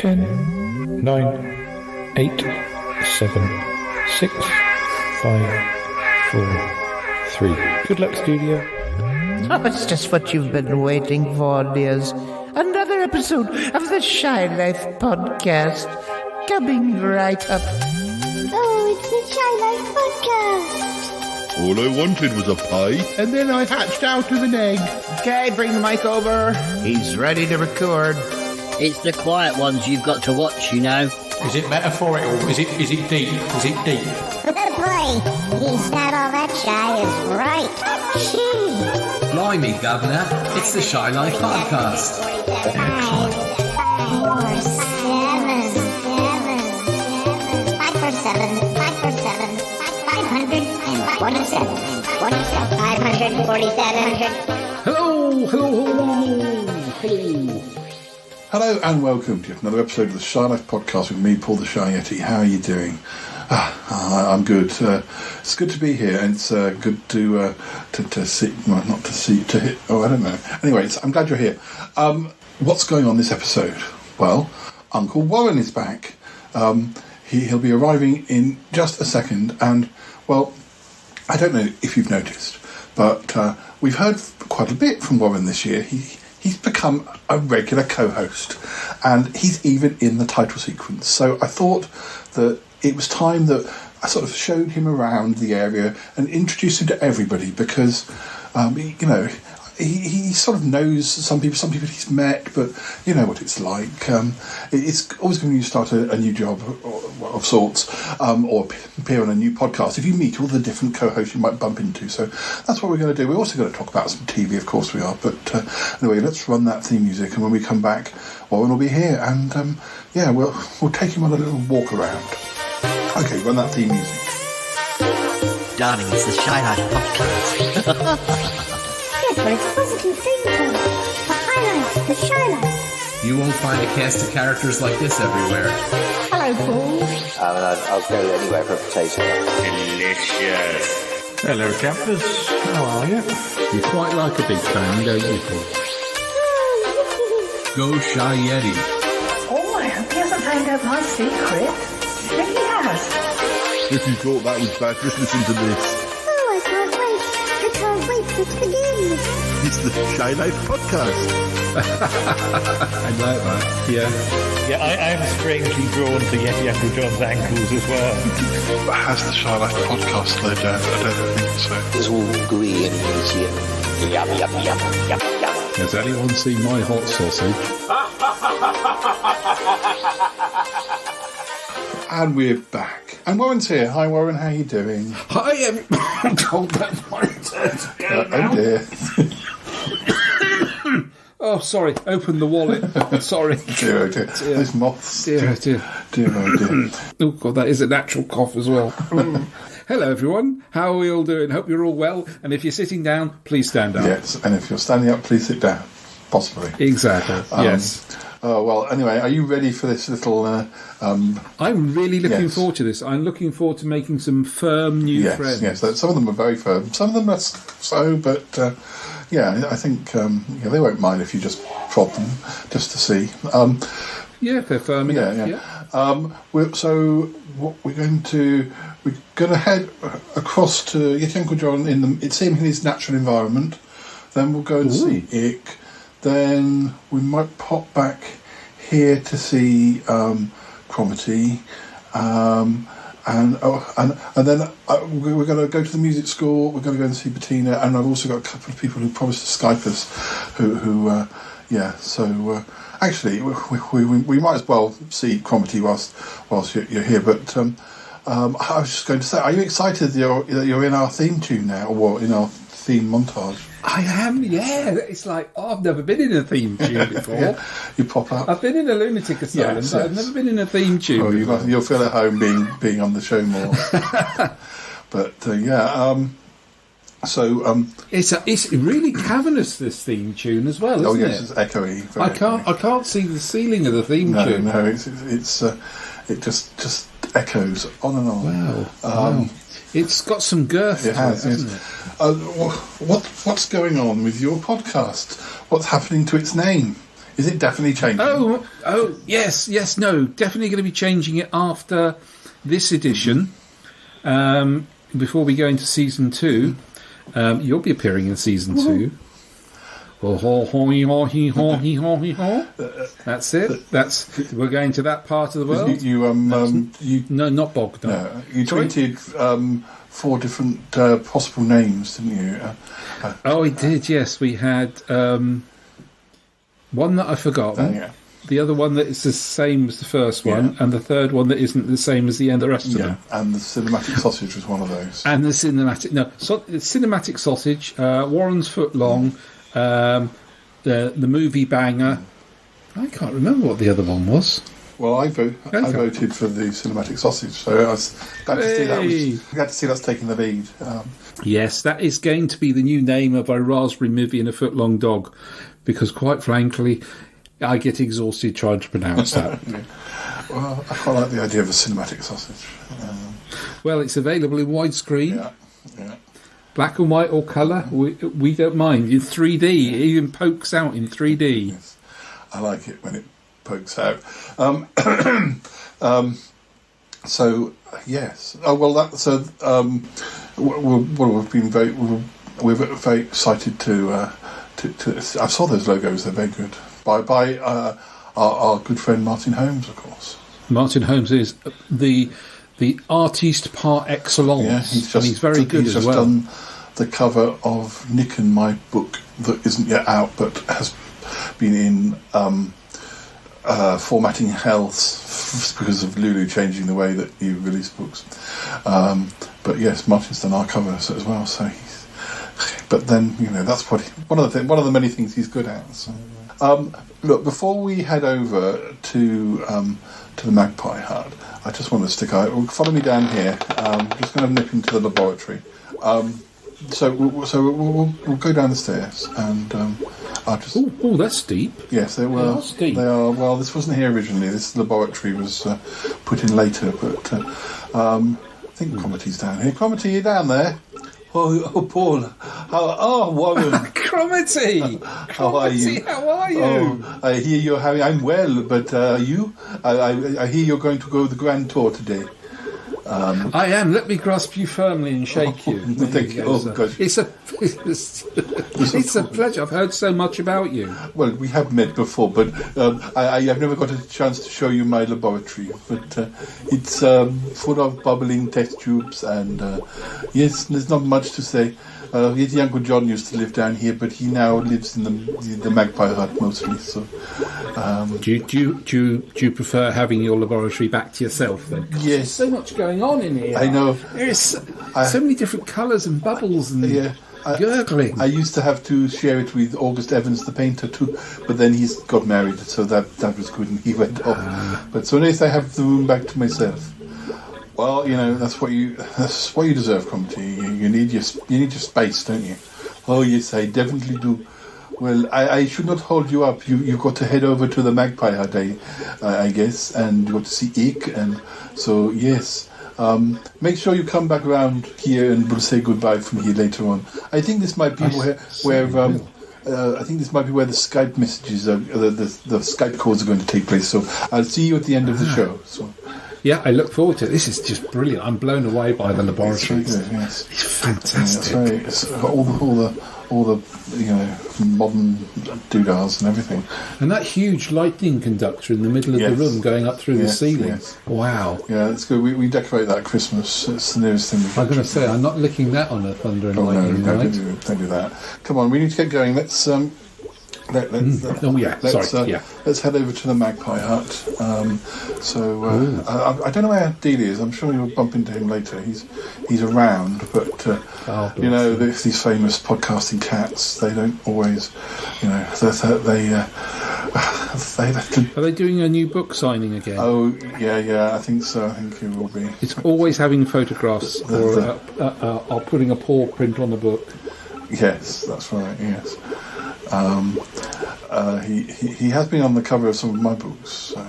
10, 9, 8, 7, 6, 5, 4, 3. Good luck, studio. Oh, it's just what you've been waiting for, dears. Another episode of the Shy Life podcast coming right up. Oh, it's the Shy Life podcast. All I wanted was a pie, and then I hatched out of an egg. Okay, bring the mic over. He's ready to record. It's the quiet ones you've got to watch, you know. Is it metaphorical? Is it deep? Is it deep? Boy, he's not all that shy, is right. Gee. Blimey, Governor, it's the Shy Life podcast. 5, 4, 7, 5 for 7, 5 for 7, 547, 547. Hello. Hello and welcome to yet another episode of the Shy Life podcast with me, Paul the Shy Yeti. How are you doing? I'm good. It's good to be here, and it's good to see. Well, not to see. To hit. Oh, I don't know. Anyway, I'm glad you're here. What's going on this episode? Well, Uncle Warren is back. He'll be arriving in just a second, and well, I don't know if you've noticed, but we've heard quite a bit from Warren this year. He's become a regular co-host, and he's even in the title sequence. So I thought that it was time that I sort of showed him around the area and introduced him to everybody, because, he sort of knows some people he's met, but you know what it's like. It's always when you start a new job of sorts, or appear on a new podcast, if you meet all the different co-hosts you might bump into. So that's what we're going to do. We're also going to talk about some TV, of course we are. But anyway, let's run that theme music, and when we come back, Warren will be here, and we'll take him on a little walk around. Okay, run that theme music. Darling, it's the Shy Life podcast. Yes, but it's a positive thing, Paul. The highlights, the Shy Life. You won't find a cast of characters like this everywhere. Hello, Paul. I'll go anywhere for a potato. Delicious. Hello, campers. How are you? You quite like a big fan, don't you, Paul? Go Shy Yeti. Oh, I hope he hasn't found out my secret. I think he has. If you thought that was bad, just listen to this. Oh, I can't wait for it to begin. It's the Shy Life podcast. I like that. Yeah, I'm strangely drawn to Yeti Uncle John's ankles as well. Has the Shy Life podcast slowed down? I don't think so. It's all green and easy. Yum, yum, yum, yum, yum. Has anyone seen my hot sausage? And we're back. And Warren's here. Hi, Warren. How are you doing? Hi, God, that's my turn. Oh dear. Oh, sorry. Open the wallet. Sorry. Dear, oh dear. Those moths. Dear. Dear, oh dear. Oh, God, that is a natural cough as well. Hello, everyone. How are we all doing? Hope you're all well. And if you're sitting down, please stand up. Yes, and if you're standing up, please sit down. Possibly. Exactly. Yes. Well, anyway, are you ready for this little... I'm really looking yes. forward to this. I'm looking forward to making some firm new friends. Yes, some of them are very firm. Some of them are so, but I think they won't mind if you just prod them just to see. Yeah, they're firm enough. Yeah. We're going to head across to Yeti Uncle John in his natural environment. Then we'll go and see Ick. Then we might pop back here to see Cromitty, and then we're going to go to the music school. We're going to go and see Bettina, and I've also got a couple of people who promised to Skype us. Actually, we might as well see Cromitty whilst you're here. But I was just going to say, are you excited that you're in our theme tune now, or in our theme montage? I am, yeah. It's like, I've never been in a theme tune before. Yeah, you pop up. I've been in a lunatic asylum, but I've never been in a theme tune before. You'll feel at home being on the show more. But, it's really cavernous, this theme tune as well, isn't it? Oh, yes, it's echoey. I can't see the ceiling of the theme tune. No, it just echoes on and on. Wow. It's got some girth to it, hasn't it? What's going on with your podcast? What's happening to its name? Is it definitely changing? Oh, yes, no, definitely going to be changing it after this edition. Before we go into season 2, you'll be appearing in season 2. That's it. We're going to that part of the world. No, not Bogdan. No, you tweeted 4 different possible names, didn't you? Oh, we did. Yes, we had one that I've forgotten. Yeah. The other one that is the same as the first one, and the third one that isn't the same as the rest of them. And the cinematic sausage was one of those. And the cinematic sausage, Warren's Footlong, the movie banger. I can't remember what the other one was. Well, I voted for the cinematic sausage, so I was glad to see that's taking the lead. Yes, that is going to be the new name of a raspberry movie and a footlong dog, because quite frankly, I get exhausted trying to pronounce that. Well, I quite like the idea of a cinematic sausage. Well, it's available in widescreen. Yeah. Black and white or colour, we don't mind. In 3D, it even pokes out in 3D. Yes. I like it when it pokes out. So yes. Oh well. We're very excited to. I saw those logos. They're very good. By our good friend Martin Holmes, of course. Martin Holmes is the artiste par excellence. Yeah, he's very good as well. He's just done the cover of Nick and my book that isn't yet out, but has been in formatting hell because of Lulu changing the way that you release books. But yes, Martin's done our cover as well. So, but then that's what one of the many things he's good at. So. Look, before we head over to the Magpie Hut, I just want to stick out. Follow me down here. I'm just going to nip into the laboratory. So we'll go down the stairs, and I'll just. Oh, that's steep. Yes, they were. They are. Well, this wasn't here originally. This laboratory was put in later, but I think Cromitty's down here. Cromitty, you down there? Oh, Paul. Warren. Cromitty! How are you? How are you? Oh, I hear you're having. I'm well, but you? I hear you're going to go the grand tour today. I am. Let me grasp you firmly and shake you. Thank you. Oh, gosh. It's a pleasure. I've heard so much about you. Well, we have met before, but I've never got a chance to show you my laboratory. But it's full of bubbling test tubes, and yes, there's not much to say. His Uncle John used to live down here, but he now lives in the Magpie Hut mostly. So, do you prefer having your laboratory back to yourself then? Yes. There's so much going on in here. I know. There is so many different colours and bubbles and gurgling. I used to have to share it with August Evans, the painter, too, but then he's got married, so that was good, and he went off. But so nice I have the room back to myself. Well, that's what you deserve, Cromitty. You need your space, don't you? Oh yes, I definitely do. Well, I should not hold you up. You've got to head over to the Magpie Hut, I guess, and you got to see Ick, and so yes. Make sure you come back around here, and we'll say goodbye from here later on. I think this might be where I think this might be where the Skype messages are, the Skype calls are going to take place. So I'll see you at the end of the show. So. Yeah, I look forward to it. This is just brilliant. I'm blown away by the laboratory. It's very good, yes. It's fantastic. Yeah, it's all the modern doodahs and everything. And that huge lightning conductor in the middle of the room going up through the ceiling. Yes. Wow. Yeah, it's good. We decorate that at Christmas. It's the nearest thing. I'm going to say, I'm not licking that on a thunder and lightning night. Don't do that. Come on, we need to get going. Let's head over to the Magpie Hut. I don't know where Dealey is. I'm sure you'll bump into him later. He's around, but these famous podcasting cats, they don't always, Are they doing a new book signing again? Oh yeah, I think so. I think it will be. It's always having photographs or putting a paw print on the book. Yes, that's right. Yes. He has been on the cover of some of my books, so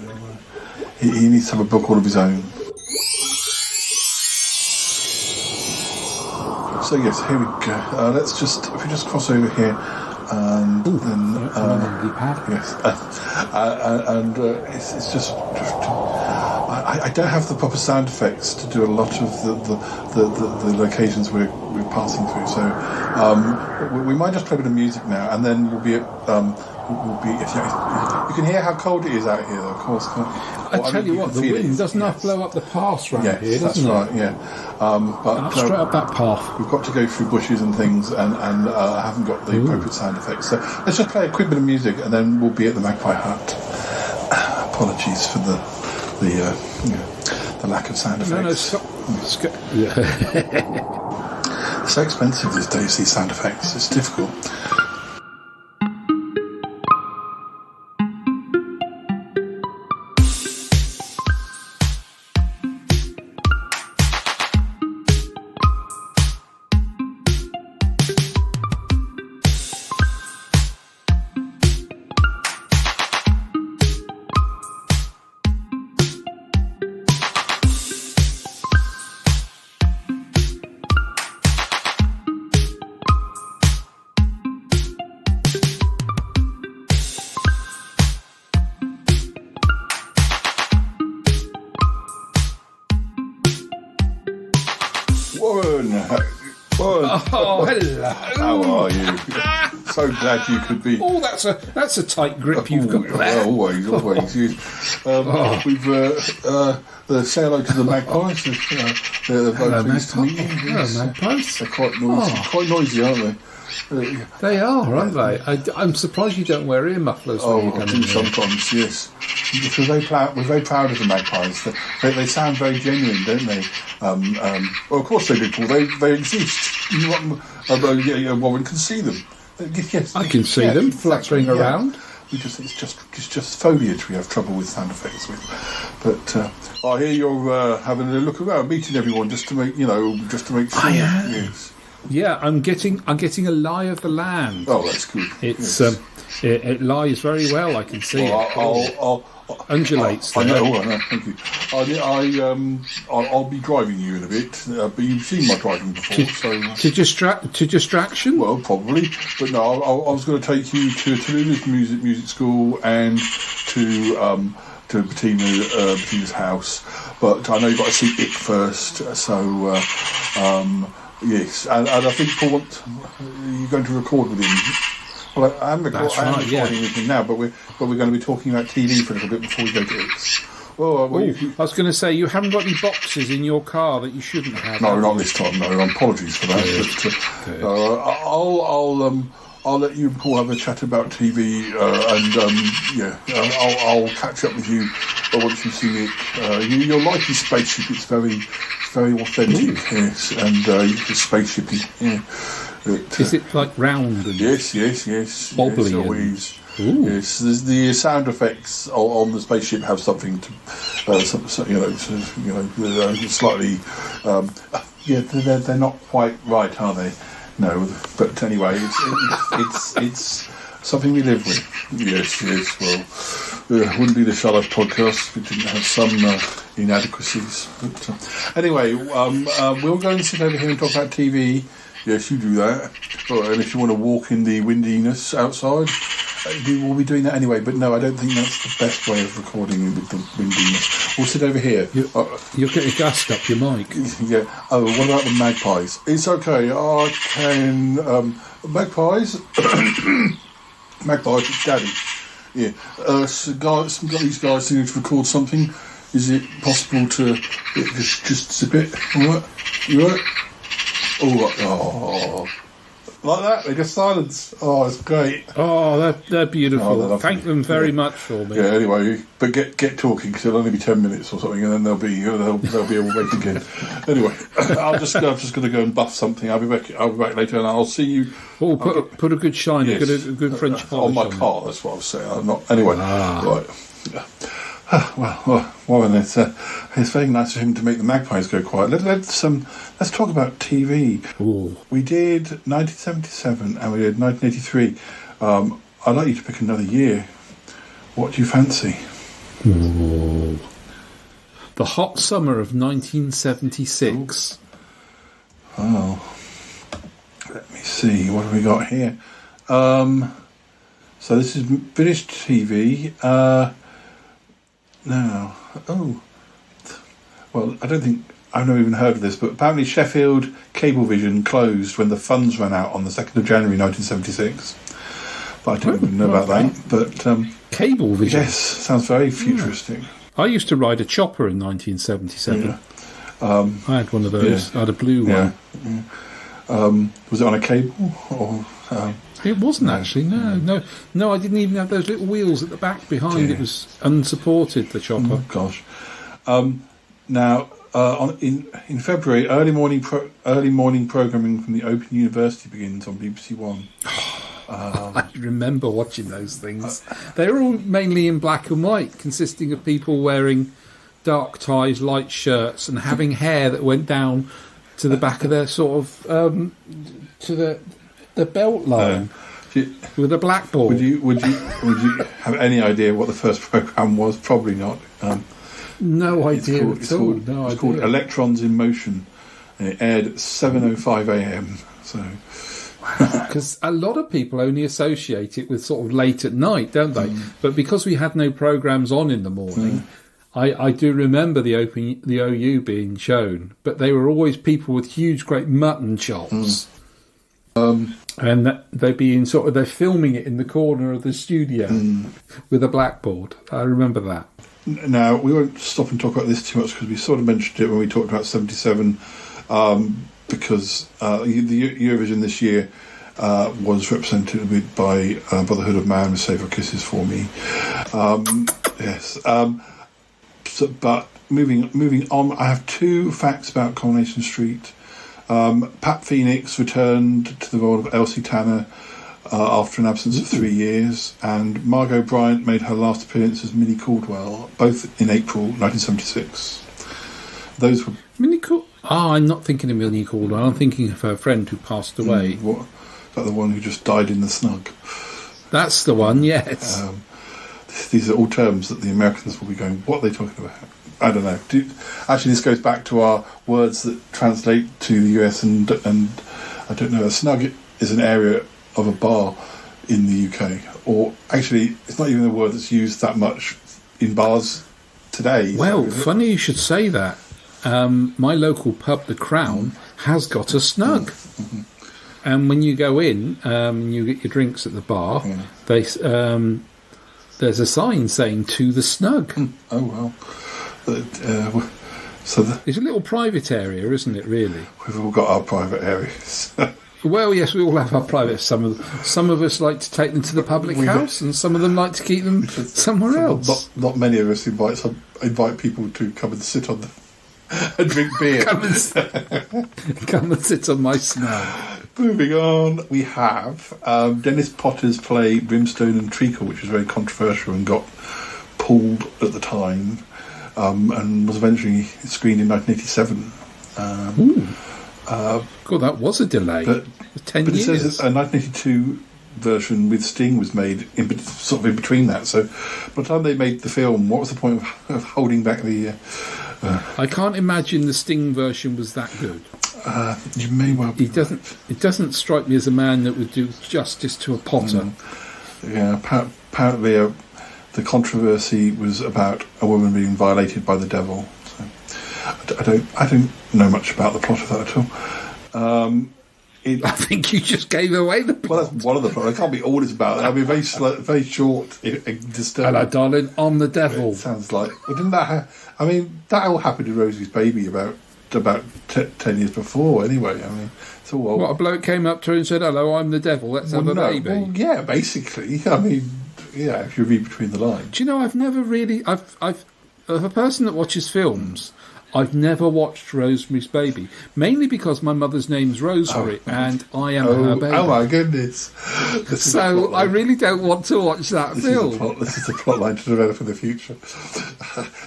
he needs to have a book all of his own. So yes, here we go. If we just cross over here, and then yes, It's just I don't have the proper sound effects to do a lot of the locations we're passing through. So we might just play a bit of music now, and then we'll be at. You can hear how cold it is out here, though, of course. I tell you what, the wind does not blow up the path round here, doesn't it? That's right, yeah. But straight up that path. We've got to go through bushes and things, and I haven't got the appropriate sound effects. So let's just play a quick bit of music, and then we'll be at the Magpie Hut. Apologies for the lack of sound effects. No, stop. It's so expensive these days, these sound effects. It's difficult. Warren, Oh, hello. how are you? So glad you could be. Oh, that's a tight grip you've got there. Well, always. We've say hello to the magpies. They're very pleased to meet you. Hello, magpies. They're quite noisy, aren't they? They are, aren't they? I'm surprised you don't wear ear mufflers. when you I come do in here. sometimes, yes. We're very proud of the magpies. They sound very genuine, don't they? Well, of course they do, Paul. They exist. Warren can see them. Yes, I can see them fluttering around. It's just foliage we have trouble with sound effects with. But I hear you're having a look around, meeting everyone just to make sure. I am. Yes. Yeah, I'm getting a lie of the land. Oh, that's good. It's yes. it lies very well. I can see Well, it. Undulates. I there. know. Thank you. I'll be driving you in a bit, but you've seen my driving before, so. To distraction. Well, probably, but no. I was going to take you to Tallulah's music school and to Bettina's house, but I know you've got to see it first. So yes, and I think Paul, you're going to record with him. Well, I am recording anything now, but we're going to be talking about TV for a little bit before we go to it. Well, I was going to say, you haven't got any boxes in your car that you shouldn't have. No, not this time. No, apologies for that. Good. But, I'll let you and Paul have a chat about TV, I'll catch up with you once you've seen it. You'll like his spaceship. It's very authentic. Yes, and it's spaceshipy. Yeah. Is it like round? And yes. Bobbly. Yes, always. Ooh. Yes, the sound effects on the spaceship have something to, slightly. They're not quite right, are they? No, but anyway, it's something we live with. Yes. Well, it wouldn't be the Shut Up podcast if it didn't have some inadequacies. But anyway, we'll go and sit over here and talk about TV. Yes, you do that. And if you want to walk in the windiness outside, we will be doing that anyway. But no, I don't think that's the best way of recording with the windiness. We'll sit over here. You're getting gassed up your mic. Yeah. Oh, what about the magpies? It's okay. I can... magpies? Magpies, it's Daddy. Yeah. Some these guys need to record something. Is it possible to just zip it? All right? You all right? Oh, like that, they just silence. Oh, it's great. Oh, they're beautiful. Oh, Thank them very much for me. Yeah. Anyway, but get talking because it'll only be 10 minutes or something, and then they'll be awake again. Anyway, I'm just going to go and buff something. I'll be back later, and I'll see you. Oh, put a good shine, Yes. a good French polish on my car. That's what I was saying. I'm not anyway. Right. Well, Warren, it's very nice of him to make the magpies go quiet. Let's talk about TV. Ooh. We did 1977 and we did 1983. I'd like you to pick another year. What do you fancy? Ooh. The hot summer of 1976. Oh, let me see. What have we got here? So this is finished TV. Now, well, I don't think I've never even heard of this, but apparently Sheffield Cablevision closed when the funds ran out on the 2nd of January 1976. But I don't even know about that. But Cablevision. Yes, sounds very futuristic. I used to ride a chopper in 1977. Yeah. I had one of those. I had a blue one. Was it on a cable or? It wasn't actually. No. I didn't even have those little wheels at the back behind. It was unsupported. The chopper. Oh, gosh. Now, in February, early morning programming from the Open University begins on BBC One. I remember watching those things. They were all mainly in black and white, consisting of people wearing dark ties, light shirts, and having hair that went down to the back of their sort of to the belt line with a blackboard. Would you have any idea what the first program was? Probably not. No idea It's called Electrons in Motion, and it aired at 7:05 a.m. So. Because a lot of people only associate it with sort of late at night, don't they? But because we had no programmes on in the morning, I do remember the OU being shown, but they were always people with huge, great mutton chops. And they're filming it in the corner of the studio with a blackboard. I remember that. Now, we won't stop and talk about this too much because we sort of mentioned it when we talked about 77, because the Eurovision this year was represented by Brotherhood of Man with Save Your Kisses for Me. Yes. But moving on, I have two facts about Coronation Street. Pat Phoenix returned to the role of Elsie Tanner after an absence of 3 years, and Margot Bryant made her last appearance as Minnie Caldwell, both in April 1976. Those were Minnie Caldwell. I'm not thinking of Minnie Caldwell. I'm thinking of her friend who passed away. Is that the one who just died in the snug? That's the one. Yes. These are all terms that the Americans will be going, what are they talking about? I don't know. Actually, this goes back to our words that translate to the US, and I don't know. A snug is an area of a bar in the UK, or actually, it's not even a word that's used that much in bars today. Well, funny you should say that. My local pub, The Crown, has got a snug. Mm-hmm. And when you go in, you get your drinks at the bar. There's a sign saying "To the Snug." Oh well. It's a little private area, isn't it? Really, we've all got our private areas. Well, yes, we all have our private. Some of us like to take them to the public house, and some of them like to keep them somewhere else. Not many of us invite people to come and sit on and drink beer. Come and sit on my snug. Moving on, we have Dennis Potter's play Brimstone and Treacle, which was very controversial and got pulled at the time, and was eventually screened in 1987. God, that was a delay. 10 years. It says a 1982 version with Sting was made in between that. So by the time they made the film, what was the point of holding back the... I can't imagine the Sting version was that good. You may well be. It doesn't strike me as a man that would do justice to a Potter. Yeah, apparently the controversy was about a woman being violated by the devil. So I don't know much about the plot of that at all. I think you just gave away the plot. Well, that's one of the plots. I can't be all this about it. I mean, very short, disturbing. Hello, darling, I'm the devil. It sounds like. Well, didn't that? That all happened to Rosie's Baby about 10 years before. Anyway, I mean, it's all old. What, a bloke came up to her and said, "Hello, I'm the devil. Let's have a baby." Well, yeah, basically. I mean, yeah. If you read between the lines. Do you know? I've never really. Of a person that watches films. I've never watched Rosemary's Baby, mainly because my mother's name's Rosemary and I am her baby. Oh my goodness! So I really don't want to watch that film. This is a plot line to develop in the future.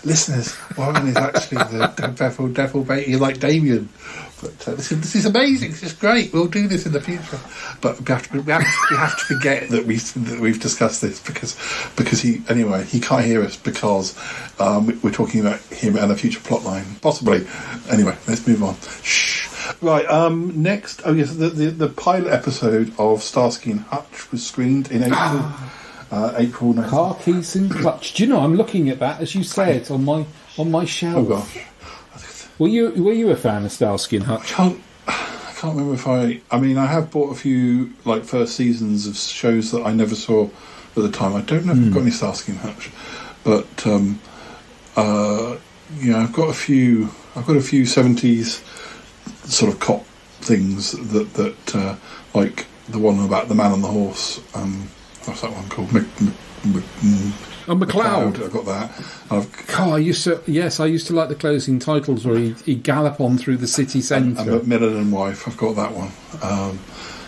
Listeners, Warren is actually the devil baby, like Damien. But this is amazing. This is great. We'll do this in the future. But we have to forget that we've discussed this because he can't hear us because we're talking about him and a future plot line. Possibly. Anyway, let's move on. Shh. Right. Next. Oh yes, the pilot episode of Starsky and Hutch was screened in April April 19... Car keys and clutch. Do you know, I'm looking at that as you say it on my shelf. Oh gosh. Were you a fan of Starsky and Hutch? I can't remember if I mean, I have bought a few like first seasons of shows that I never saw at the time. I don't know if I've got any Starsky and Hutch, but I've got a few 70s sort of cop things that like the one about the man on the horse. What's that one called? McCloud. I've got that. I used to like the closing titles where he'd gallop on through the city centre. And Macmillan and Wife, I've got that one.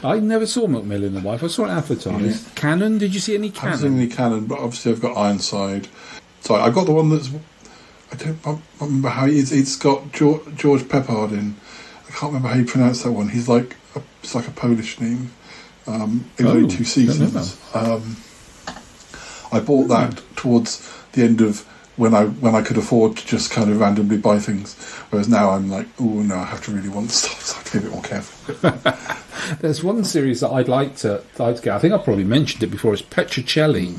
I never saw Macmillan and Wife. I saw it advertised. Yeah. Cannon, did you see any Cannon? I haven't seen any Cannon, but obviously I've got Ironside. So I've got the one that's... I don't remember how it's got George Peppard in. I can't remember how you pronounce that one. He's like it's like a Polish name. It was only 2 seasons. I bought that towards the end of when I could afford to just kind of randomly buy things, whereas now I'm like, oh no, I have to really want stuff, so I have to be a bit more careful. There's one series that I'd like to get. I think I've probably mentioned it before. It's Petrocelli.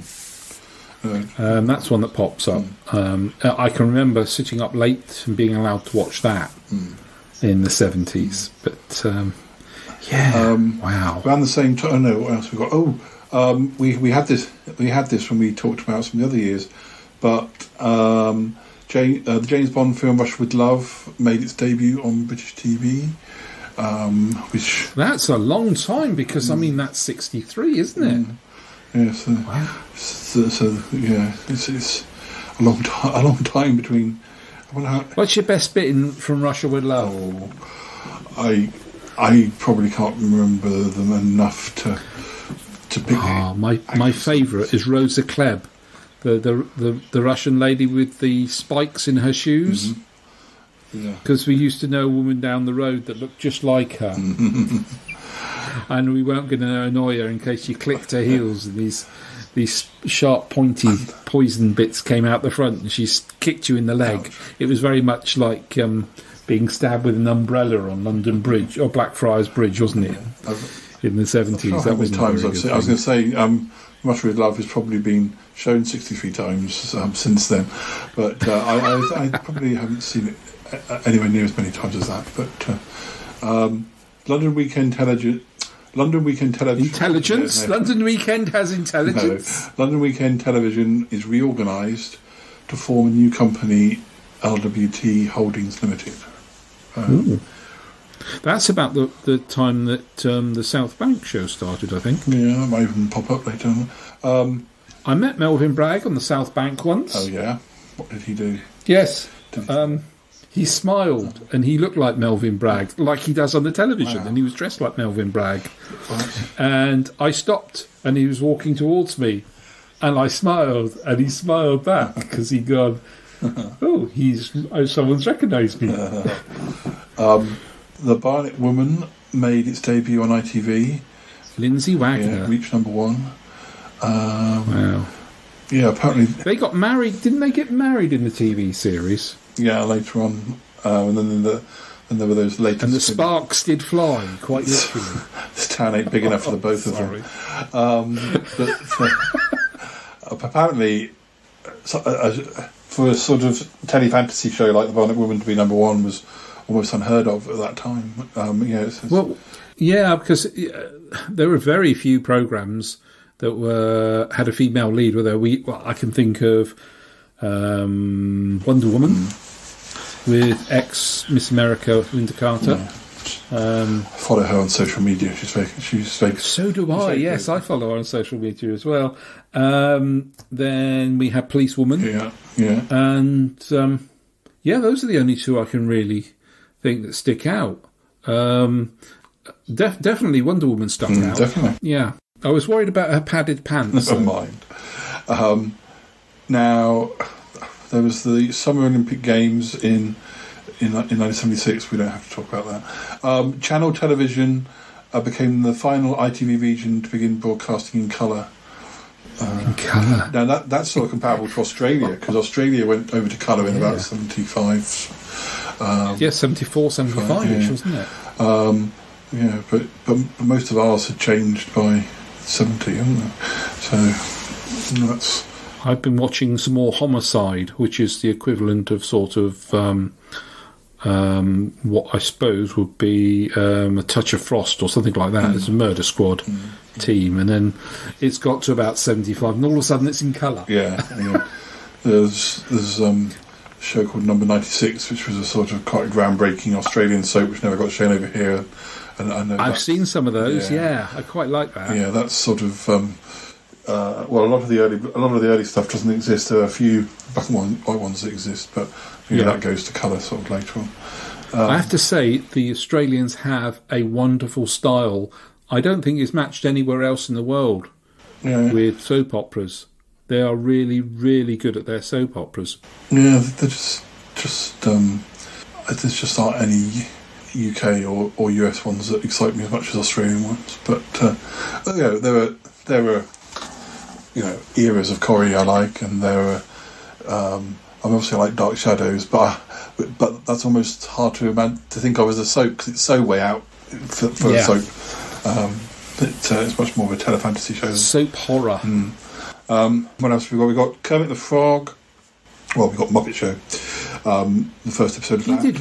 That's one that pops up. I can remember sitting up late and being allowed to watch that in the 70s. But wow. Around the same time, no, what else we got? We had this when we talked about some of the other years, but the James Bond film Russia with Love made its debut on British TV. Which that's a long time because I mean that's 63, isn't it? Yes. Wow. So yeah, it's a long time between. What's your best bit from Russia with Love? I probably can't remember them enough to pick. My favourite is Rosa Klebb, the Russian lady with the spikes in her shoes. Because we used to know a woman down the road that looked just like her. And we weren't going to annoy her in case she clicked her heels and these sharp, pointy poison bits came out the front and she kicked you in the leg. Ouch. It was very much like being stabbed with an umbrella on London Bridge, or Blackfriars Bridge, wasn't it? In the 70s. That was times I've seen. I was going to say, Russia with Love has probably been shown 63 times since then. But I probably haven't seen it anywhere near as many times as that. But London Weekend Television. Intelligence? No. London Weekend has intelligence? No. London Weekend Television is reorganised to form a new company, LWT Holdings Limited. That's about the time that the South Bank show started, I think. Yeah, that might even pop up later on. I met Melvyn Bragg on the South Bank once. Oh, yeah? What did he do? Yes. He smiled and he looked like Melvyn Bragg, like he does on the television, and he was dressed like Melvyn Bragg. Right. And I stopped and he was walking towards me and I smiled and he smiled back because he'd gone, someone's recognised me. The Barnet Woman made its debut on ITV. Lindsay Wagner. Yeah, reached number 1. Wow. Yeah, apparently... They got married, didn't they get married in the TV series? Yeah, later on. And then there were those latest... And the sparks did fly, quite literally. This town ain't big enough for the both of them. Apparently, for a sort of tele-fantasy show like The Barnet Woman to be number 1 was almost unheard of at that time. Because there were very few programmes that had a female lead. I can think of Wonder Woman with ex-Miss America Linda Carter. Follow her on social media. She's very. So do I. Yes, I follow her on social media as well. Then we have Policewoman. Yeah. And those are the only two I can really think that stick out. Definitely Wonder Woman stuck out. Definitely. Yeah. I was worried about her padded pants. Never mind. Now, there was the Summer Olympic Games in 1976. We don't have to talk about that. Channel Television became the final ITV region to begin broadcasting in colour. In colour? Now, that's sort of comparable to Australia, because Australia went over to colour in about 75. 74, 75-ish, wasn't it? But most of ours had changed by 70, haven't they? So That's I've been watching some more Homicide, which is the equivalent of sort of what I suppose would be a Touch of Frost or something like that. It's a Murder Squad team, and then it's got to about 75, and all of a sudden it's in colour. yeah. There's a show called Number 96, which was a sort of quite groundbreaking Australian soap, which never got shown over here. And I know I've seen some of those. Yeah, I quite like that. Yeah, that's sort of a lot of the early stuff doesn't exist. There are a few black and white ones that exist, but that goes to colour sort of later on. I have to say, the Australians have a wonderful style. I don't think it's matched anywhere else in the world with soap operas. They are really, really good at their soap operas. Yeah, they're just there's just aren't any UK or US ones that excite me as much as Australian ones. But there were eras of Corrie I like, and there were obviously I like Dark Shadows, but that's almost hard to think of as a soap because it's so way out for a soap. It's much more of a telefantasy show. Soap horror. What else have we got? We got Kermit the Frog. Well, we got Muppet Show. The first episode of that. He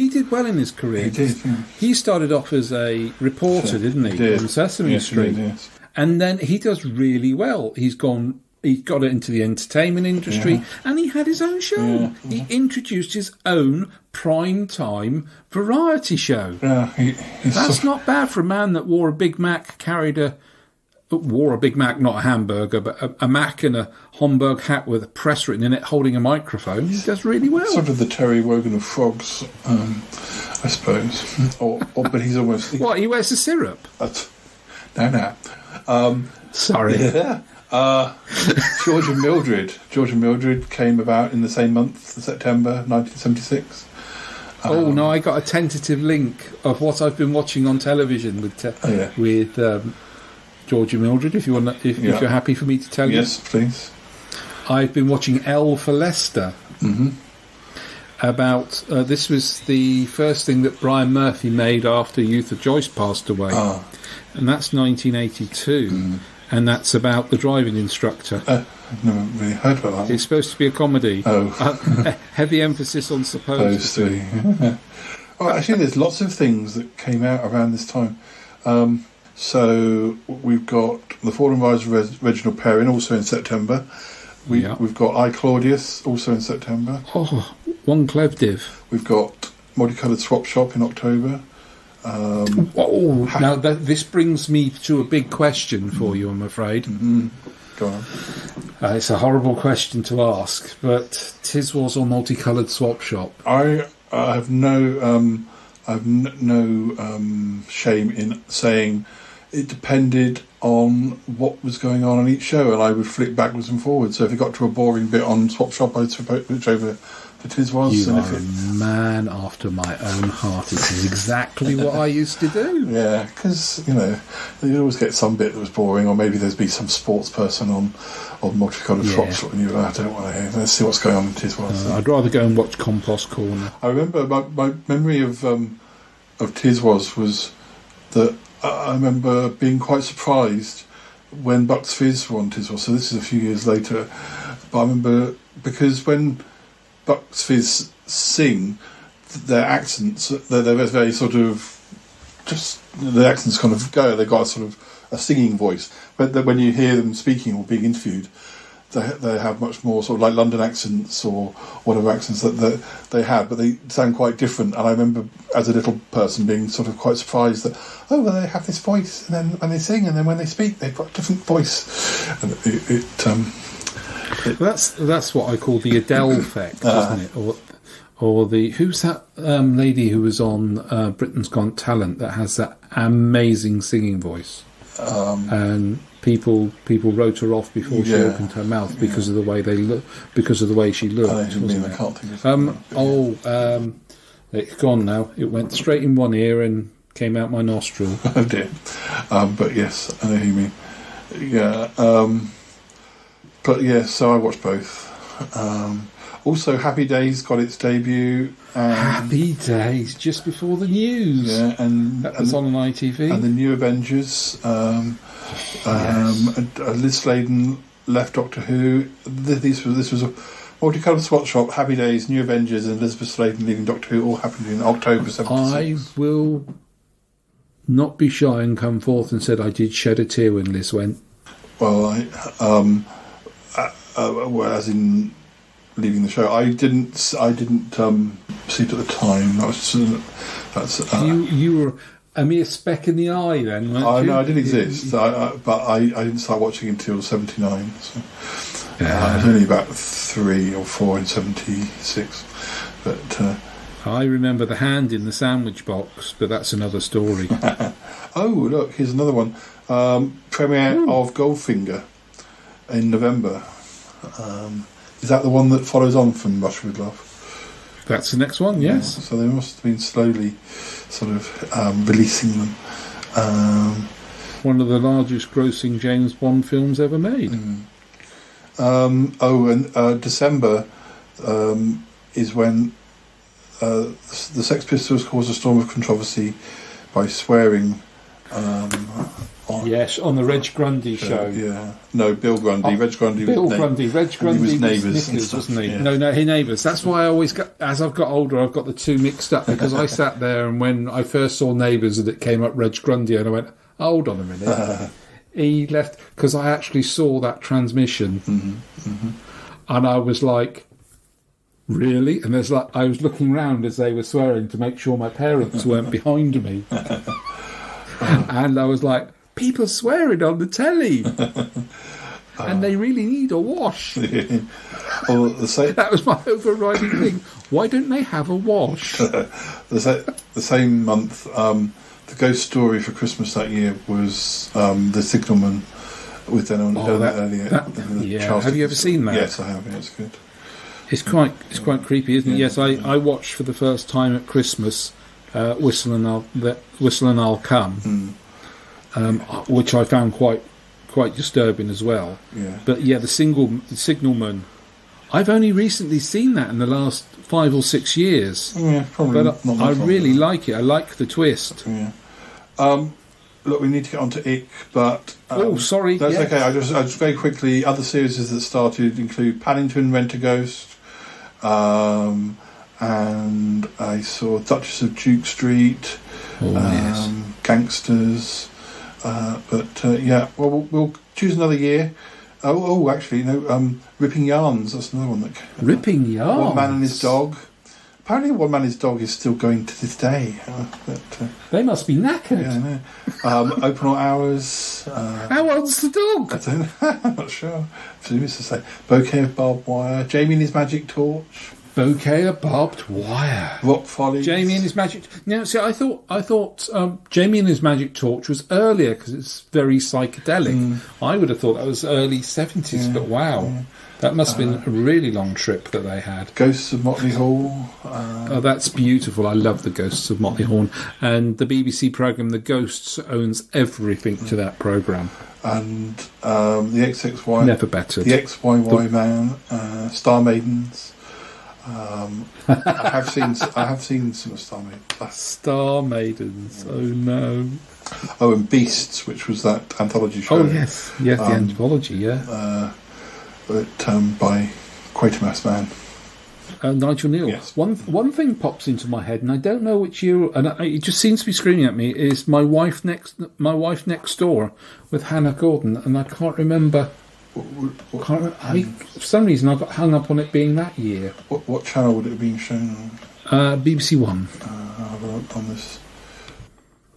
did well in his career. He did. Yeah. He started off as a reporter, didn't he? He did. On Sesame Street. He did, yes. And then he does really well. He got into the entertainment industry, and he had his own show. Yeah. He introduced his own prime time variety show. Yeah, That's not bad for a man that wore a Big Mac, wore a Big Mac, not a hamburger, but a Mac and a Homburg hat with a press written in it, holding a microphone. He does really well. Sort of the Terry Wogan of frogs, I suppose. But he's almost... What, he wears a syrup? No. Sorry. Yeah. George and Mildred. George and Mildred came about in the same month, September 1976. No, I got a tentative link of what I've been watching on television with George and Mildred. If you want, if you're happy for me to tell you. Yes, please. I've been watching L for Leicester. Mm-hmm. About this was the first thing that Brian Murphy made after Luther Joyce passed away, and that's 1982. And that's about the driving instructor. I've never really heard about that. It's supposed to be a comedy. Heavy emphasis on supposed to. Yeah. Well, actually, there's lots of things that came out around this time. So we've got The Fallen Rise of Reginald Perrin, also in September. We've got I, Claudius, also in September. One Clevdiv. We've got Multicoloured Swap Shop in October. Now this brings me to a big question for you, I'm afraid. Mm-hmm. Go on. It's a horrible question to ask, but Tiswas or Multicoloured Swap Shop? I have no shame in saying it depended on what was going on each show, and I would flick backwards and forwards. So if it got to a boring bit on Swap Shop, I'd switch over to Tiswas. You are a man after my own heart. It is exactly what I used to do. Yeah, because you'd always get some bit that was boring, or maybe there'd be some sports person on Multicoloured Swap Shop, and I don't want to hear. Let's see what's going on in Tiswas. I'd rather go and watch Compost Corner. I remember my memory of Tiswas was that I remember being quite surprised when Bucks Fizz were on Tiswas. So this is a few years later, but I remember because when Bucks Fizz sing, their accents, they're very sort of just the accents kind of go. They've got a sort of a singing voice, but when you hear them speaking or being interviewed, they have much more sort of like London accents or whatever accents that they have, but they sound quite different. And I remember as a little person being sort of quite surprised that they have this voice, and then when they sing and then when they speak, they've got a different voice. And that's what I call the Adele effect, isn't it? Or the who's that lady who was on Britain's Got Talent that has that amazing singing voice, and people wrote her off before she opened her mouth because of the way they look, because of the way she looked. I can't think of it's gone now. It went straight in one ear and came out my nostril. Oh dear. But yes, I know who you mean. Yeah. But yeah, so I watched both. Also, Happy Days got its debut. Happy Days, just before the news. Yeah, and that was on ITV. And the New Avengers. Liz Sladen left Doctor Who. This was a multicoloured swatch shop. Happy Days, New Avengers, and Elizabeth Sladen leaving Doctor Who all happened in October 76. I will not be shy and come forth and said I did shed a tear when Liz went. Well, well, as in leaving the show, I didn't see it at the time. You were a mere speck in the eye then, weren't you? No, I did exist, but I didn't start watching until 79. So I was only about 3 or 4 in 76. But I remember the hand in the sandwich box, but that's another story. Oh, look, here's another one. Premiere of Goldfinger in November. Is that the one that follows on from Rush with Love? That's the next one, yes. Yeah, so they must have been slowly sort of releasing them. One of the largest grossing James Bond films ever made. December is when the Sex Pistols caused a storm of controversy by swearing on the Reg Grundy show. Yeah. No, Bill Grundy. Reg Grundy Reg Grundy was Neighbours, Nicholas, wasn't he? Yeah. No, he Neighbours. That's why I always got, as I've got older, I've got the two mixed up, because I sat there and when I first saw Neighbours and it came up Reg Grundy and I went, hold on a minute. He left, because I actually saw that transmission and I was like, really? And there's like, I was looking round as they were swearing to make sure my parents weren't behind me. And I was like, people swearing on the telly. And they really need a wash. Well, that was my overriding thing. Why don't they have a wash? The same month, the ghost story for Christmas that year was The Signalman with Elliott. Yeah. Have you ever seen that? Yes, I have. Yeah, it's good. It's quite creepy, isn't it? Yes, I watched for the first time at Christmas Whistle and I'll Come, which I found quite disturbing as well. Yeah. But yeah, the Signalman. I've only recently seen that in the last 5 or 6 years. Yeah, probably. But I really like it. I like the twist. Yeah. Look, we need to get on to Ick, but sorry. That's okay. I just very quickly. Other series that started include Paddington Rent-A-Ghost, and I saw Duchess of Duke Street, Gangsters. Yeah, well, we'll choose another year. Actually, Ripping Yarns. That's another one. Ripping Yarns. One Man and His Dog. Apparently, One Man and His Dog is still going to this day. They must be knackered. Yeah, I know. Open All Hours. How old's the dog? I don't know. I'm not sure. Presumes to say Bouquet of Barbed Wire. Jamie and His Magic Torch. Bouquet of Barbed Wire. Rock Follies. Jamie and His Magic... Now, see, I thought Jamie and His Magic Torch was earlier because it's very psychedelic. I would have thought that was early 70s, but wow. Yeah. That must have been a really long trip that they had. Ghosts of Motley Hall. That's beautiful. I love the Ghosts of Motley Hall. And the BBC programme, The Ghosts, owns everything to that programme. And the XXY... Never better. The XYY Man. Star Maidens. I have seen some of Star Maidens. Star Maidens. Oh no. Oh, and Beasts, which was that anthology show. Oh yes, the anthology. Yeah. By Quatermass Man. Nigel Neal. Yes. One thing pops into my head, and I don't know which year, and it just seems to be screaming at me. Is My Wife Next Door with Hannah Gordon, and I can't remember. For some reason, I got hung up on it being that year. What channel would it have been shown on? BBC One. I'll have a look on this.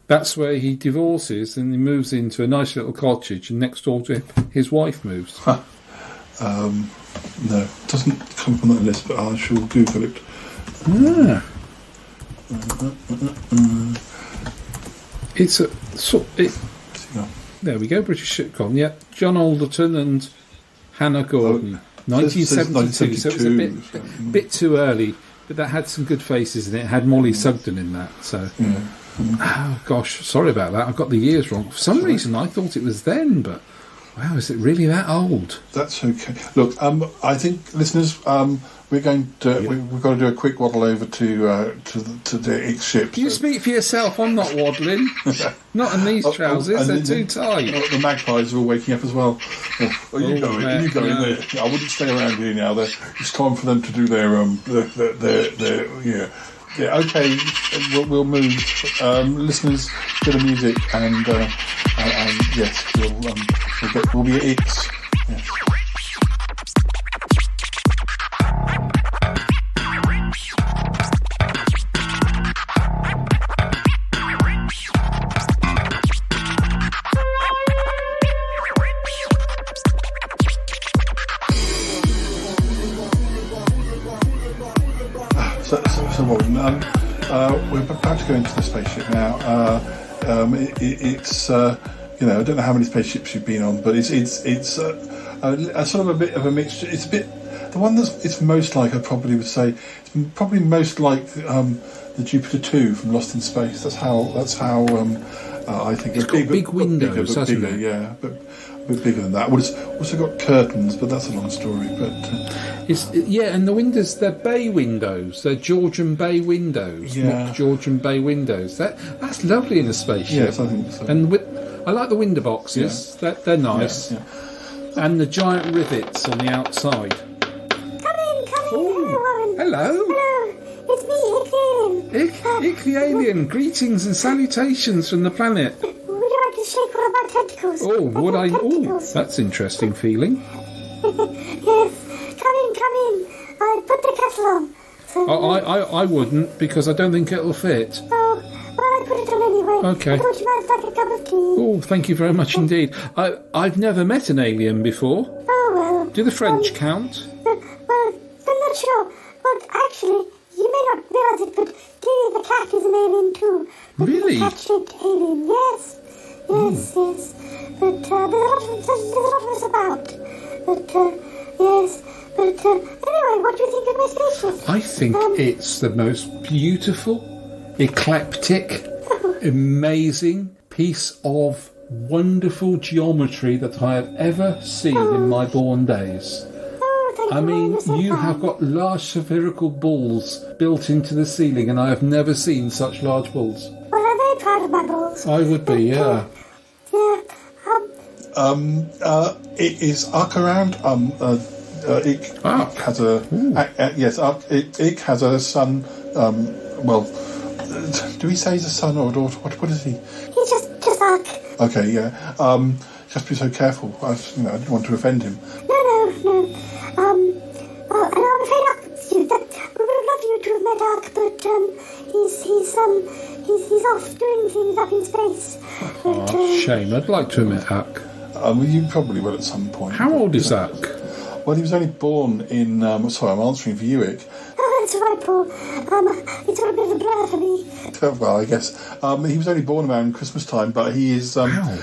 That's where he divorces and he moves into a nice little cottage, and next door to him, his wife moves. No, it doesn't come from that list, but I shall Google it. Yeah. It's a sort. There we go, British sitcom. Yeah, John Alderton and Hannah Gordon, 1972. So it was a bit too early, but that had some good faces in it. It had Molly Sugden in that. So, oh gosh, sorry about that. I got the years wrong. For some reason, I thought it was then, but wow, is it really that old? That's okay. Look, I think listeners, we're going to we've got to do a quick waddle over to the X ship. You speak for yourself. I'm not waddling. Not in these trousers. They're too tight. The magpies are all waking up as well. You go in there. I wouldn't stay around here now. It's time for them to do their yeah. Okay, we'll move. Listeners, bit of music, and yes, we'll be at X. Yes. We're about to go into the spaceship now. It's I don't know how many spaceships you've been on, but it's a sort of a bit of a mixture. It's a bit the one it's most like. I probably would say it's probably most like the Jupiter 2 from Lost in Space. That's how I think it's got big windows, hasn't it? Yeah, but a bit bigger than that. Well, it's also got curtains, but that's a long story. But and the windows, they're bay windows. They're Georgian bay windows, not Georgian bay windows. That's lovely in a spaceship. Yes, I think so. And I like the window boxes. Yeah. They're nice. Yeah. And the giant rivets on the outside. Come in. Hello. Hello, it's me, Ick the Alien. Ick the Alien. Greetings and salutations from the planet. Would you like to shake one of my tentacles? Oh, would I? Oh, that's interesting feeling. Yes. Come in. I put the kettle on. So, I wouldn't, because I don't think it'll fit. Oh, well, I put it on anyway. Okay. I thought you might like a cup of tea. Oh, thank you very much indeed. I've never met an alien before. Oh, well. Do the French count? Well, I'm not sure. Well, actually, you may not realise it, but Kitty the cat is an alien too. Really? A cat-shaped alien, yes. Yes. But there's a lot of us about. But, yes. But anyway, what do you think of my spaceship? I think it's the most beautiful, eclectic, amazing piece of wonderful geometry that I have ever seen in my born days. I mean, you have got large spherical balls built into the ceiling, and I have never seen such large balls. Well, I'm very proud of my balls. I would be, yeah. It is arc around. Ick has a Ick has a son. Well, do we say he's a son or a daughter? What is he? He's just Ark. Okay, yeah. Just be so careful. I didn't want to offend him. No. And I'm afraid Ark. We would have loved you to have met Ark, but he's off doing things up in space. Shame. I'd like to have met Ark. You probably will at some point. How old is Ark? Well, he was only born in... sorry, I'm answering for you, Ick. Oh, that's right, Paul. It's all a bit of a blur for me. Well, I guess. He was only born around Christmas time, but he is... Ark's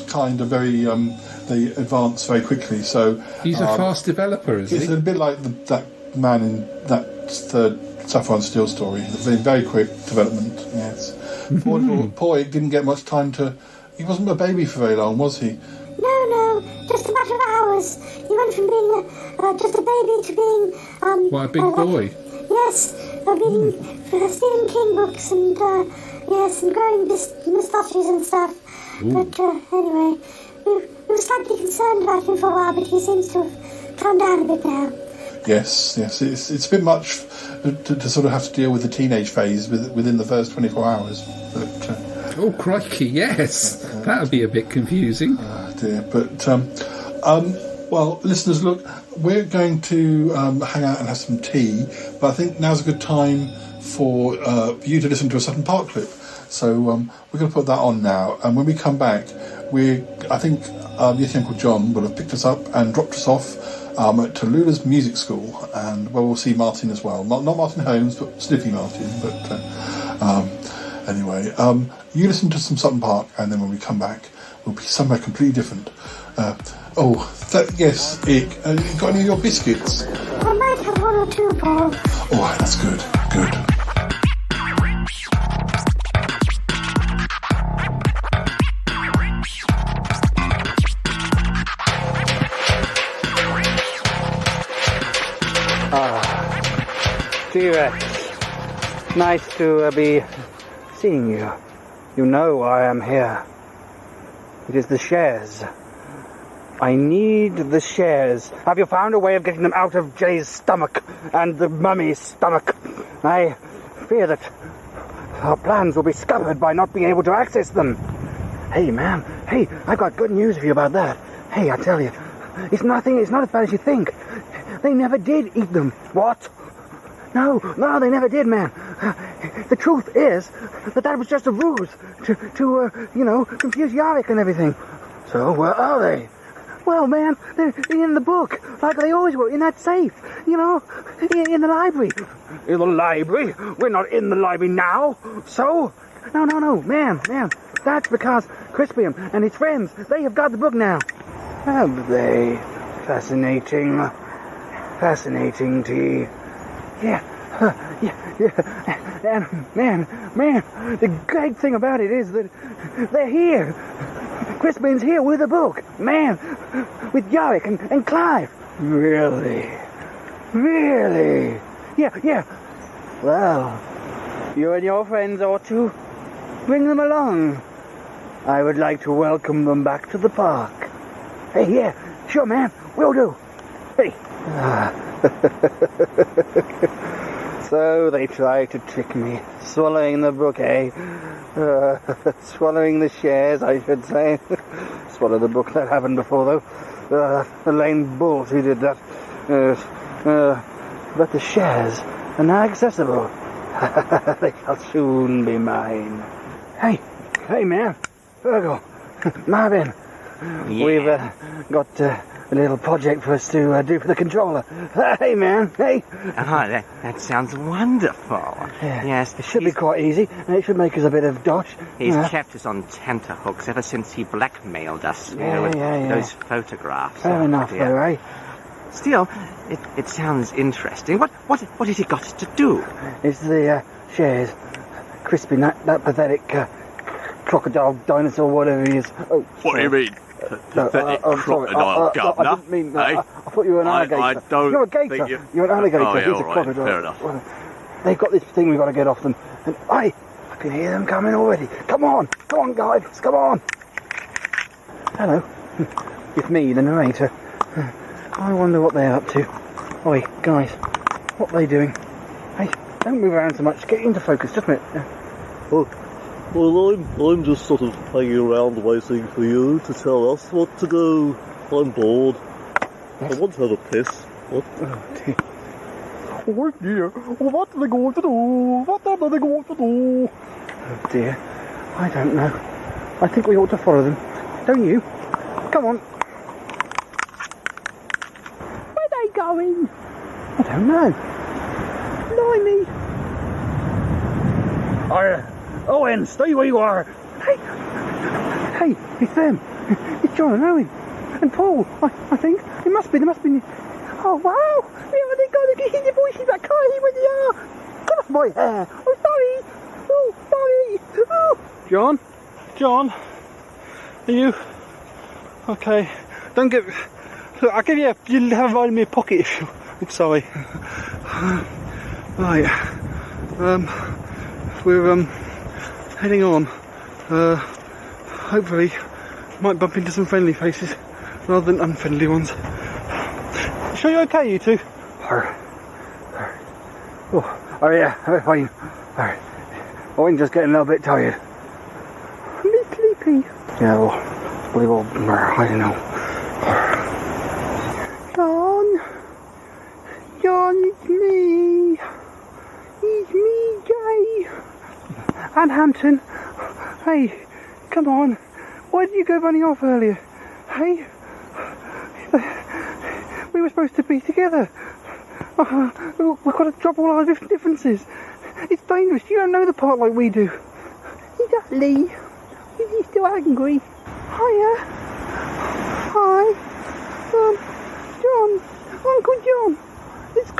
kind of very... they advance very quickly, so... He's a fast developer, is he? It's a bit like that man in that third Sapphire and Steel story. Very quick development, yes. Poor Ick didn't get much time to... He wasn't a baby for very long, was he? No, just a matter of hours. He went from being just a baby to being... a big boy. Yes, reading Stephen King books and, and growing moustaches and stuff. Ooh. But anyway, we were slightly concerned about him for a while, but he seems to have calmed down a bit now. Yes, it's a bit much to sort of have to deal with the teenage phase within the first 24 hours. But... Oh, crikey, yes. That would be a bit confusing. Dear. But, well, listeners, look, we're going to hang out and have some tea, but I think now's a good time for you to listen to a Sutton Park clip. So we're going to put that on now, and when we come back, I think Yeti Uncle John will have picked us up and dropped us off at Tallulah's music school, and we'll see Martin as well. Not Martin Holmes, but Sniffy Martin, but... Anyway, you listen to some Sutton Park, and then when we come back, we'll be somewhere completely different. Yes, Ick, you got any of your biscuits? I might have one or two, Paul. Oh, that's good. T-Rex. Nice to be seeing you. You know I am here. It is the shares. I need the shares. Have you found a way of getting them out of Jay's stomach and the mummy's stomach? I fear that our plans will be scuppered by not being able to access them. Hey, man. Hey, I've got good news for you about that. Hey, I tell you, it's not as bad as you think. They never did eat them. What? No, they never did, man. The truth is that was just a ruse to confuse Yarrick and everything. So, where are they? Well, man, they're in the book, like they always were, in that safe, in the library. In the library? We're not in the library now. So? No, man. That's because Crispium and his friends, they have got the book now. Have they? Fascinating, T. Yeah. And, man, the great thing about it is that they're here. Crispin's here with the book. Man, with Yarrick and Clive. Really? Yeah. Well, you and your friends ought to bring them along. I would like to welcome them back to the park. Hey, yeah, sure, man. Will do. Hey. So they tried to trick me. Swallowing the book, eh? Swallowing the shares, I should say. Swallow the book, that happened before, though. The lame bulls who did that. But the shares are now accessible. They shall soon be mine. Hey, man. Virgil. Marvin. Yeah. We've got a little project for us to do for the controller. Hey, man. Hey. Oh, that sounds wonderful. Yeah. Yes, It should be quite easy, and it should make us a bit of dosh. He's kept us on tenterhooks ever since he blackmailed us with those photographs. Fair enough, though, eh? Still, it sounds interesting. What has he got to do? It's the shares. Crispin, that pathetic crocodile dinosaur, whatever he is. Oh, what do you mean? Pathetic crocodile, Governor? I didn't mean that. I thought you were an alligator. I don't You're a gator. You're an alligator. Oh, yeah, He's a right, crocodile. fair enough. They've got this thing we've got to get off them. And I can hear them coming already. Come on, guys, come on. Hello. It's me, the narrator. I wonder what they're up to. Oi, guys, what are they doing? Hey, don't move around so much. Get into focus. Just a minute. Well, I'm just sort of hanging around waiting for you to tell us what to do. I'm bored. I want to have a piss. What? Oh dear. What are they going to do? What are they going to do? Oh dear. I don't know. I think we ought to follow them. Don't you? Come on. Where are they going? I don't know. Blimey. Owen, stay where you are. Hey, it's them. It's John and Owen. And Paul, I think. They must be. Oh, wow. Yeah, they got to get your voices back. Can't hear where they are. Get off my hair. Oh, sorry. Oh. John, are you okay? Don't get. Look, I'll give you. You'll have a in my pocket if you. I'm sorry. Right. We're heading on. Hopefully, might bump into some friendly faces rather than unfriendly ones. Sure you're okay, you two? Oh yeah, I'm fine. I'm just getting a little bit tired. A bit sleepy. Yeah, well, we will. I don't know. John, it's me. It's me, Jay. And Hampton. Hey, come on. Why did you go running off earlier? Hey? We were supposed to be together. We've got to drop all our differences. It's dangerous. You don't know the part like we do. Exactly. Is he still angry? Hiya. Hi. John. Uncle John. It's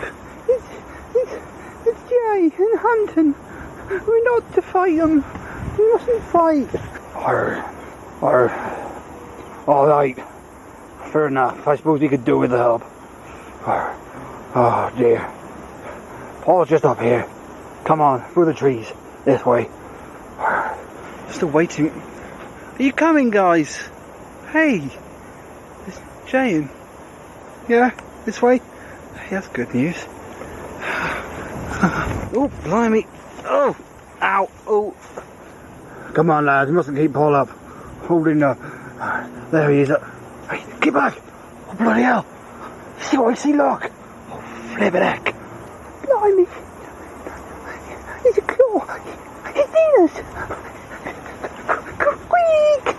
Jay and Hampton. We're not to fight them. We mustn't fight. All right. Fair enough. I suppose we could do with the help. Oh dear. Paul's just up here. Come on, through the trees. This way. Still waiting. Are you coming, guys? Hey, it's Jane. Yeah, this way. Hey, that's good news. Oh, blimey. Oh, ow. Oh. Come on, lads. We mustn't keep Paul up. Holding up. There he is. Hey, get back. Oh, bloody hell. See what I see, look. Oh, flip it heck. Blimey. He's a claw. He's seen us. Quick.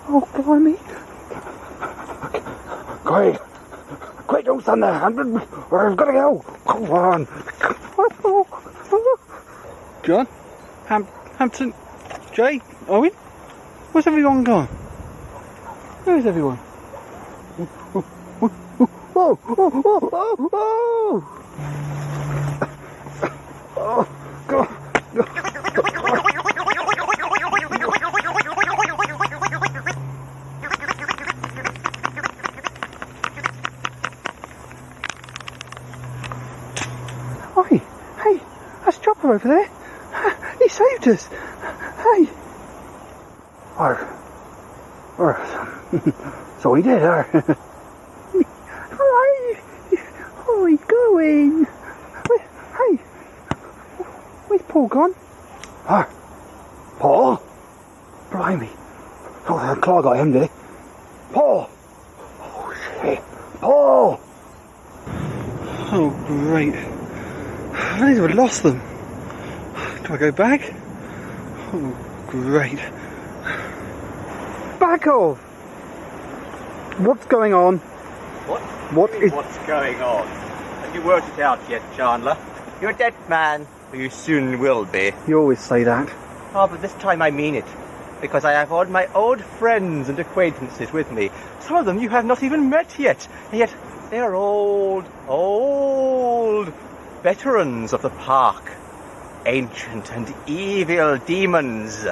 Oh, blimey. Quick. Quick, don't stand there. I've got to go. Come on. John? Hampton? Jay? Owen? Where's everyone gone? Where's everyone? Whoa! Oh, God. Hey, that's Chopper over there. He saved us. Hey. So he did, Where are you going? Hey. Where's Paul gone? Paul? Blimey. Oh, that claw got him, did he? Paul! Oh, shit. Paul! Oh, great. I think we've lost them. Do I go back? Oh, great. Back off! What's going on? What's going on? Have you worked it out yet, Chandler? You're a dead man, or you soon will be. You always say that. Oh, but this time I mean it. Because I have all my old friends and acquaintances with me. Some of them you have not even met yet. And yet they are old veterans of the park. Ancient and evil demons.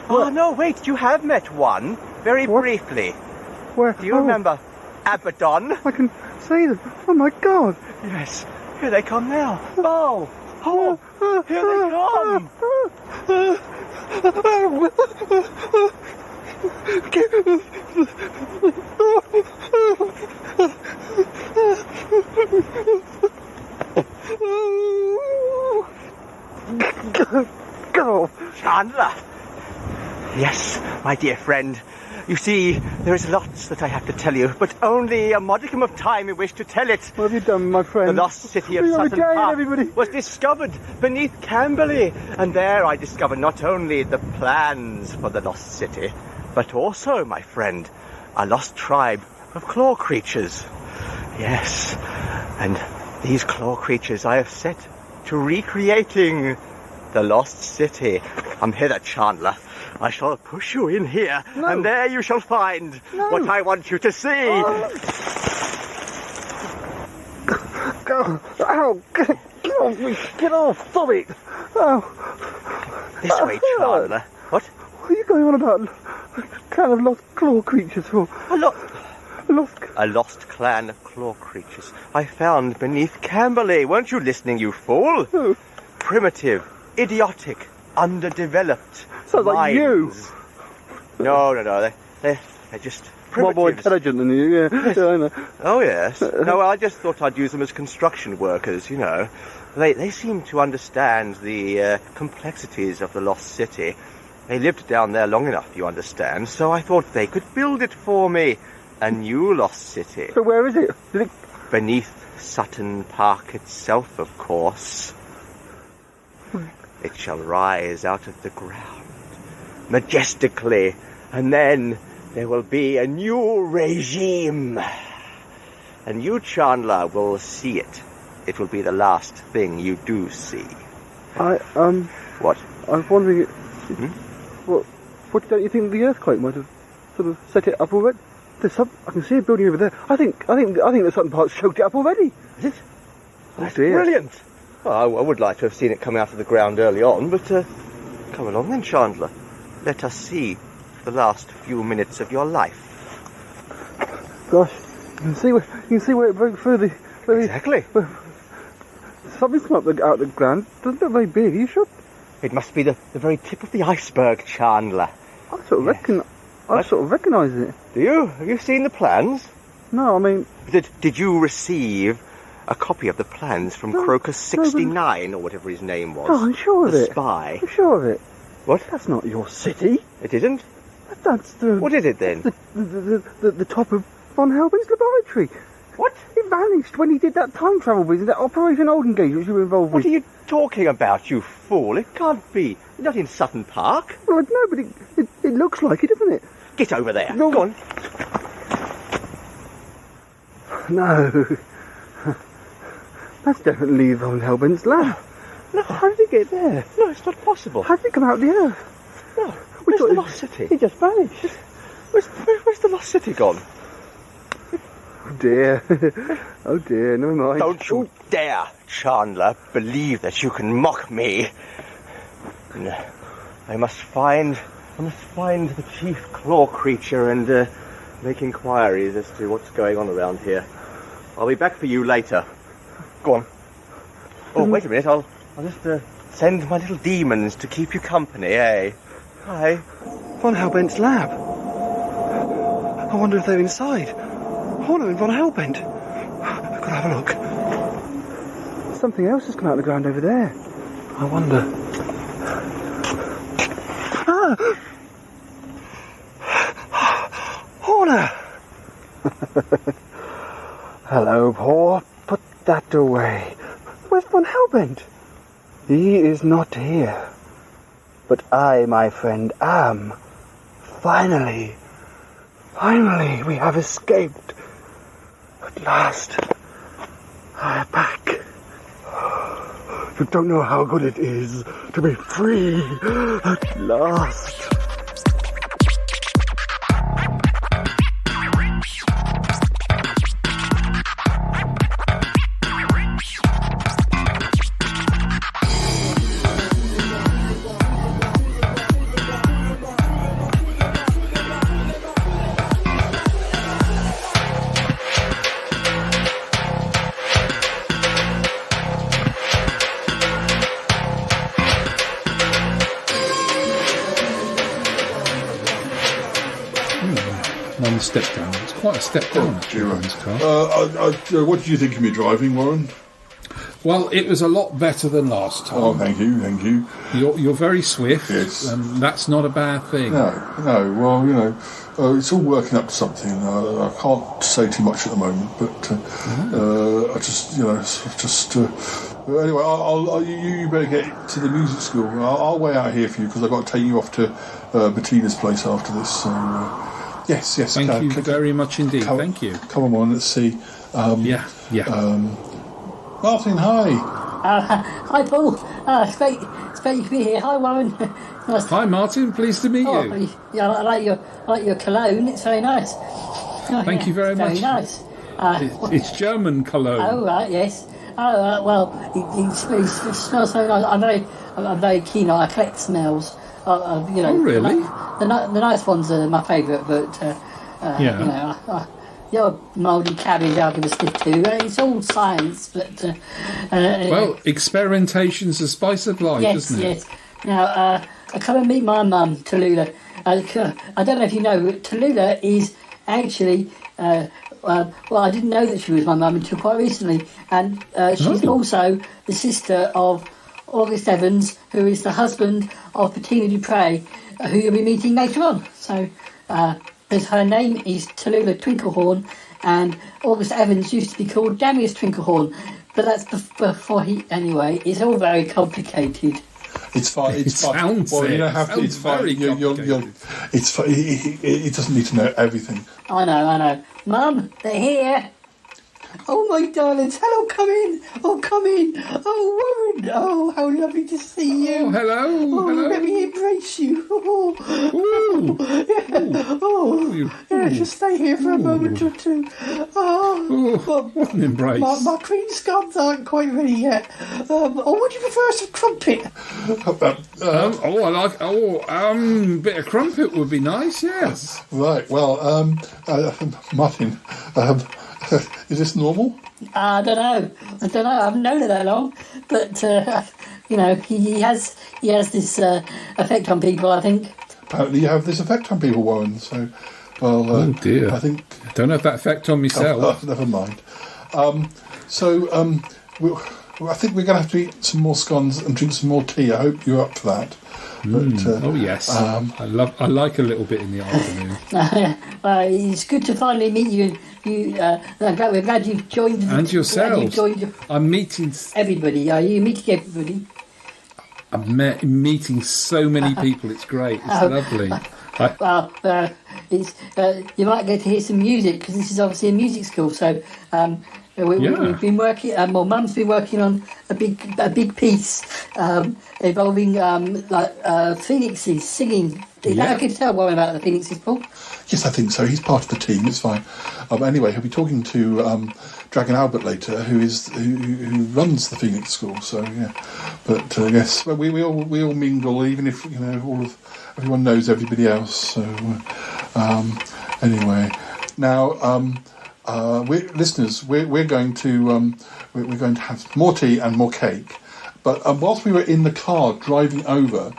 Oh, no, wait, you have met one. Very briefly. Where? Do you remember Abaddon? I can see them. Oh, my God. Yes, here they come now. Oh, here they come. Go. Chandler. Yes, my dear friend. You see, there is lots that I have to tell you, but only a modicum of time in which to tell it. What have you done, my friend? The lost city of Sutton Park was discovered beneath Camberley, and there I discovered not only the plans for the lost city, but also, my friend, a lost tribe of claw creatures. Yes, and these claw creatures I have set to recreating the lost city. Come hither, Chandler. I shall push you in here, and there you shall find what I want you to see. Go. Ow. Get off me. Get off. Stop it. Oh. This way, Chandler. What? What are you going on about? Kind of lost claw creatures for? A lost clan of claw creatures I found beneath Camberley. Weren't you listening, you fool? Oh. Primitive, idiotic, underdeveloped Sounds like you. No. They're just primitives. More intelligent than you, yeah. Yes. Yeah, I know. Oh, yes. No, I just thought I'd use them as construction workers, you know. They seem to understand the complexities of the lost city. They lived down there long enough, you understand, so I thought they could build it for me. A new lost city. So where is it? Beneath Sutton Park itself, of course. It shall rise out of the ground, majestically, and then there will be a new regime. And you, Chandler, will see it. It will be the last thing you do see. What? I was wondering, what don't you think the earthquake might have sort of set it up already? I can see a building over there. I think the Sutton Park's choked it up already. Is it? That's brilliant. Well, I would like to have seen it come out of the ground early on, but come along then, Chandler. Let us see the last few minutes of your life. Gosh, you can see where it broke through the... Exactly. Something's come out the ground. Doesn't look very big. Are you sure? It must be the very tip of the iceberg, Chandler. I sort of recognise it. Do you? Have you seen the plans? No, I mean... Did you receive a copy of the plans from Crocus 69, or whatever his name was? Oh, I'm sure of the it. Spy. I'm sure of it. What? That's not your city. It isn't? That's the... What is it then? The top of Von Helbin's laboratory. What? It vanished when he did that time travel business, that Operation Olden Gate, which you were involved with. What are you talking about, you fool? It can't be. Not in Sutton Park. Well, no, but it looks like it, doesn't it? Get over there. No. Go on. No. That's definitely Von Helbin's lab. No. How did it get there? No, it's not possible. How did it come out of the earth? No. Where's the Lost City? It just vanished. Where's the Lost City gone? Oh dear. Oh dear, never mind. Don't you dare, Chandler, believe that you can mock me. No. I must find the chief claw creature and make inquiries as to what's going on around here. I'll be back for you later. Go on. Oh, wait a minute. I'll just send my little demons to keep you company, eh? Hi. Von Hellbent's lab. I wonder if they're inside. Oh no, in Von Hellbent. I've got to have a look. Something else has come out of the ground over there. I wonder. Horner! Hello, Paul. Put that away. Where's Von Hellbent? He is not here. But I, my friend, am. Finally, we have escaped. At last, I am back. You don't know how good it is to be free at last. Step down. It's quite a step down. Car. What did you think of me driving, Warren? Well, it was a lot better than last time. Oh, thank you. You're very swift. Yes. And that's not a bad thing. No. Well, it's all working up to something. I can't say too much at the moment, but I just, anyway, you better get to the music school. I'll wait out here for you because I've got to take you off to Bettina's place after this. So. Yes. Thank you very much indeed. Thank you. Come on, let's see. Yeah. Martin, hi. Hi, Paul. It's great to be here. Hi, Warren. Nice. Hi, Martin. Pleased to meet you. Yeah, I like your cologne. It's very nice. Thank you very much. Very nice. It's German cologne. Oh right, yes. Oh right, well, it smells so nice. I'm very keen. I collect smells. Oh really? The nice ones are my favourite, but the old mouldy cabbage I'll give a sniff to. It's all science, but well, experimentation's the spice of life, isn't it? Yes. Now I come and meet my mum, Tallulah. I don't know if you know, but Tallulah is actually. Well, I didn't know that she was my mum until quite recently, and she's also the sister of August Evans, who is the husband of Bettina Dupre, who you'll be meeting later on. So, her name is Tallulah Twinklehorn, and August Evans used to be called Damius Twinklehorn, but that's before he. Anyway, it's all very complicated. It's fine. It's fine. Well, you don't have to. It's fine. It's fine. It doesn't need to know everything. I know. Mum, they're here. Oh, my darlings. Hello, come in. Oh, come in. Oh, Warren. Oh, how lovely to see you. Oh, hello. Oh, let me embrace you. Just stay here for a moment or two. What an embrace. My cream scones aren't quite ready yet. Would you prefer some crumpet? I like. A bit of crumpet would be nice. Yes. Right. Well, Martin. Is this normal? I don't know. I haven't known it that long, but you know, he has this effect on people, I think. Apparently, you have this effect on people, Warren. So, well, oh dear, I think I don't have that effect on myself. Oh, never mind. I think we're going to have to eat some more scones and drink some more tea. I hope you're up for that. But, oh yes, I like a little bit in the afternoon. It's good to finally meet you. We're glad you've joined. And yourselves. I'm meeting everybody. Are you meeting everybody? I'm meeting so many people. It's great. It's lovely. You might get to hear some music because this is obviously a music school. So we've been working. Mum's been working on a big piece involving phoenixes singing. I can tell Warren about the phoenixes, Paul. Yes, I think so. He's part of the team. It's fine. Anyway, he'll be talking to Dragon Albert later, who runs the Phoenix School. So yeah, but yes, we all mingle, even if everyone knows everybody else. So anyway, now listeners, we're going to have more tea and more cake. But whilst we were in the car driving over,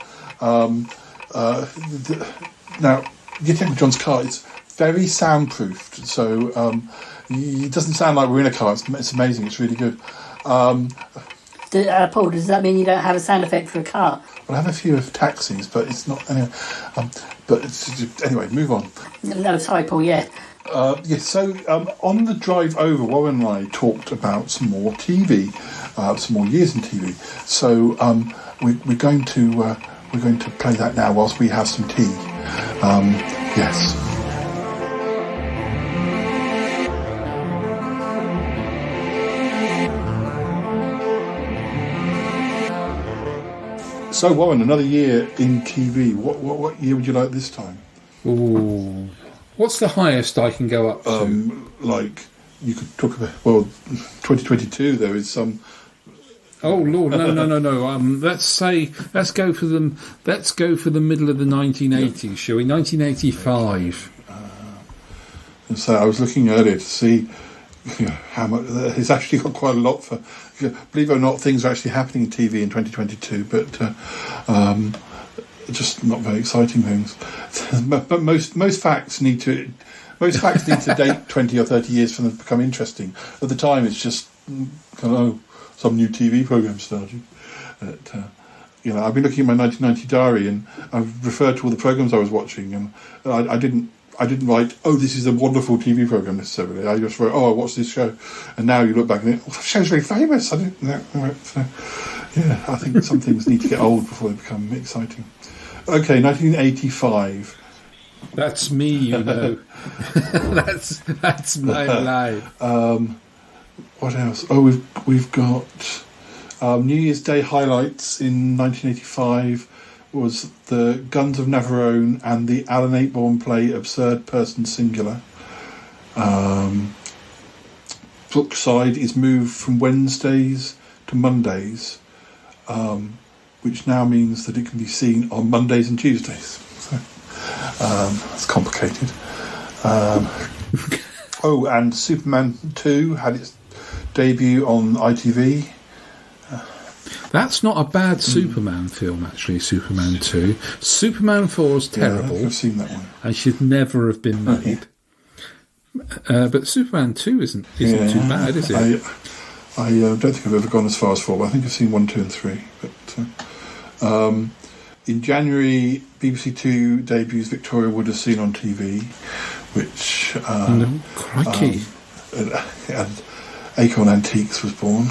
now getting John's car, it's very soundproofed, so it doesn't sound like we're in a car. It's amazing. It's really good. Paul, does that mean you don't have a sound effect for a car? Well, I have a few of taxis, but it's not. Anyway, anyway, move on. No, sorry, Paul. Yeah. Yes. So on the drive over, Warren and I talked about some more TV, some more years in TV. So we're going to play that now whilst we have some tea. Yes. So Warren, another year in TV. What year would you like this time? Ooh. What's the highest I can go up to? Like you could talk about 2022. There is some. Oh Lord, no! Let's go for the middle of the 1980s, shall we? 1985. So I was looking earlier to see how much. It's actually got quite a lot for. Believe it or not, things are actually happening in TV in 2022, but just not very exciting things. But most facts need to date 20 or 30 years for them to become interesting. At the time, it's just some new TV program started. I've been looking at my 1990 diary and I've referred to all the programs I was watching, and I didn't write, this is a wonderful TV program necessarily. I just wrote, I watched this show, and now you look back and think, that show's very famous. I didn't know. So, yeah, I think some things need to get old before they become exciting. Okay, 1985. That's me, that's my life. What else? We've got New Year's Day highlights in 1985 was the Guns of Navarone and the Alan Ayckbourn play Absurd Person Singular. Brookside is moved from Wednesdays to Mondays, which now means that it can be seen on Mondays and Tuesdays. So, that's complicated. And Superman 2 had its debut on ITV. That's not a bad Superman film, actually. Superman 2. Superman 4 is terrible. I've seen that one, and should never have been made. But Superman 2 isn't too bad, is it? I don't think I've ever gone as far as 4, but I think I've seen 1, 2, and 3. But in January, BBC 2 debuts Victoria Wood as Seen on TV, which crikey. And Acorn Antiques was born.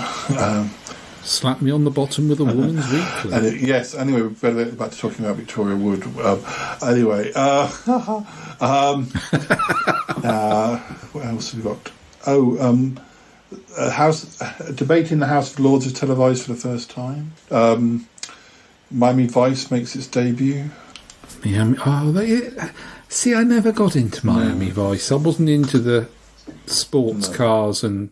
Slap me on the bottom with a woman's weekly. Yes. Anyway, we're better back to talking about Victoria Wood. Anyway, what else have we got? A debate in the House of Lords is televised for the first time. Miami Vice makes its debut. See, I never got into Miami Vice. I wasn't into the sports cars and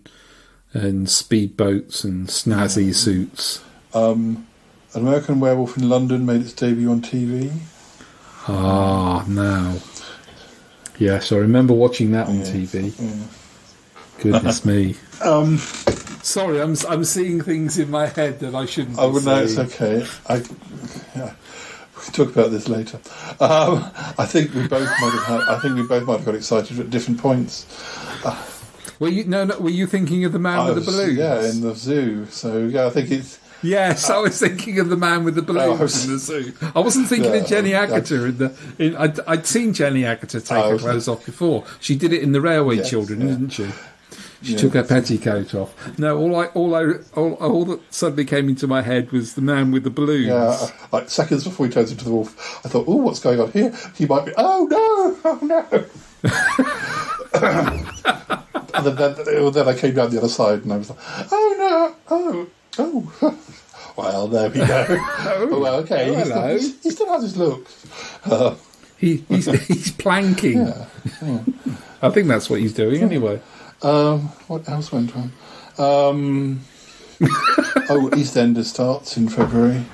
speedboats and snazzy suits. An American Werewolf in London made its debut on TV. Now. Yes, I remember watching that on TV. Goodness me. Sorry, I'm seeing things in my head that I shouldn't. Oh no, it's okay. We can talk about this later. I think we both might have got excited at different points. Were you thinking of the man with the balloons? Yeah, in the zoo. So yeah, I think it's. Yes, I was thinking of the man with the balloons in the zoo. I wasn't thinking of Jenny Agutter. I'd seen Jenny Agutter take her clothes off before. She did it in The Railway Children, didn't she? She took her petticoat off. No, all that suddenly came into my head was the man with the balloons. Yeah, like seconds before he turns into the wolf, I thought, "Oh, what's going on here? He might be. Oh no! And then I came down the other side, and I was like, "Oh no! Oh." Well, there we go. Oh, well, okay. Hello. He still has his looks. He's planking. Yeah. I think that's what he's doing anyway. What else went on? EastEnders starts in February.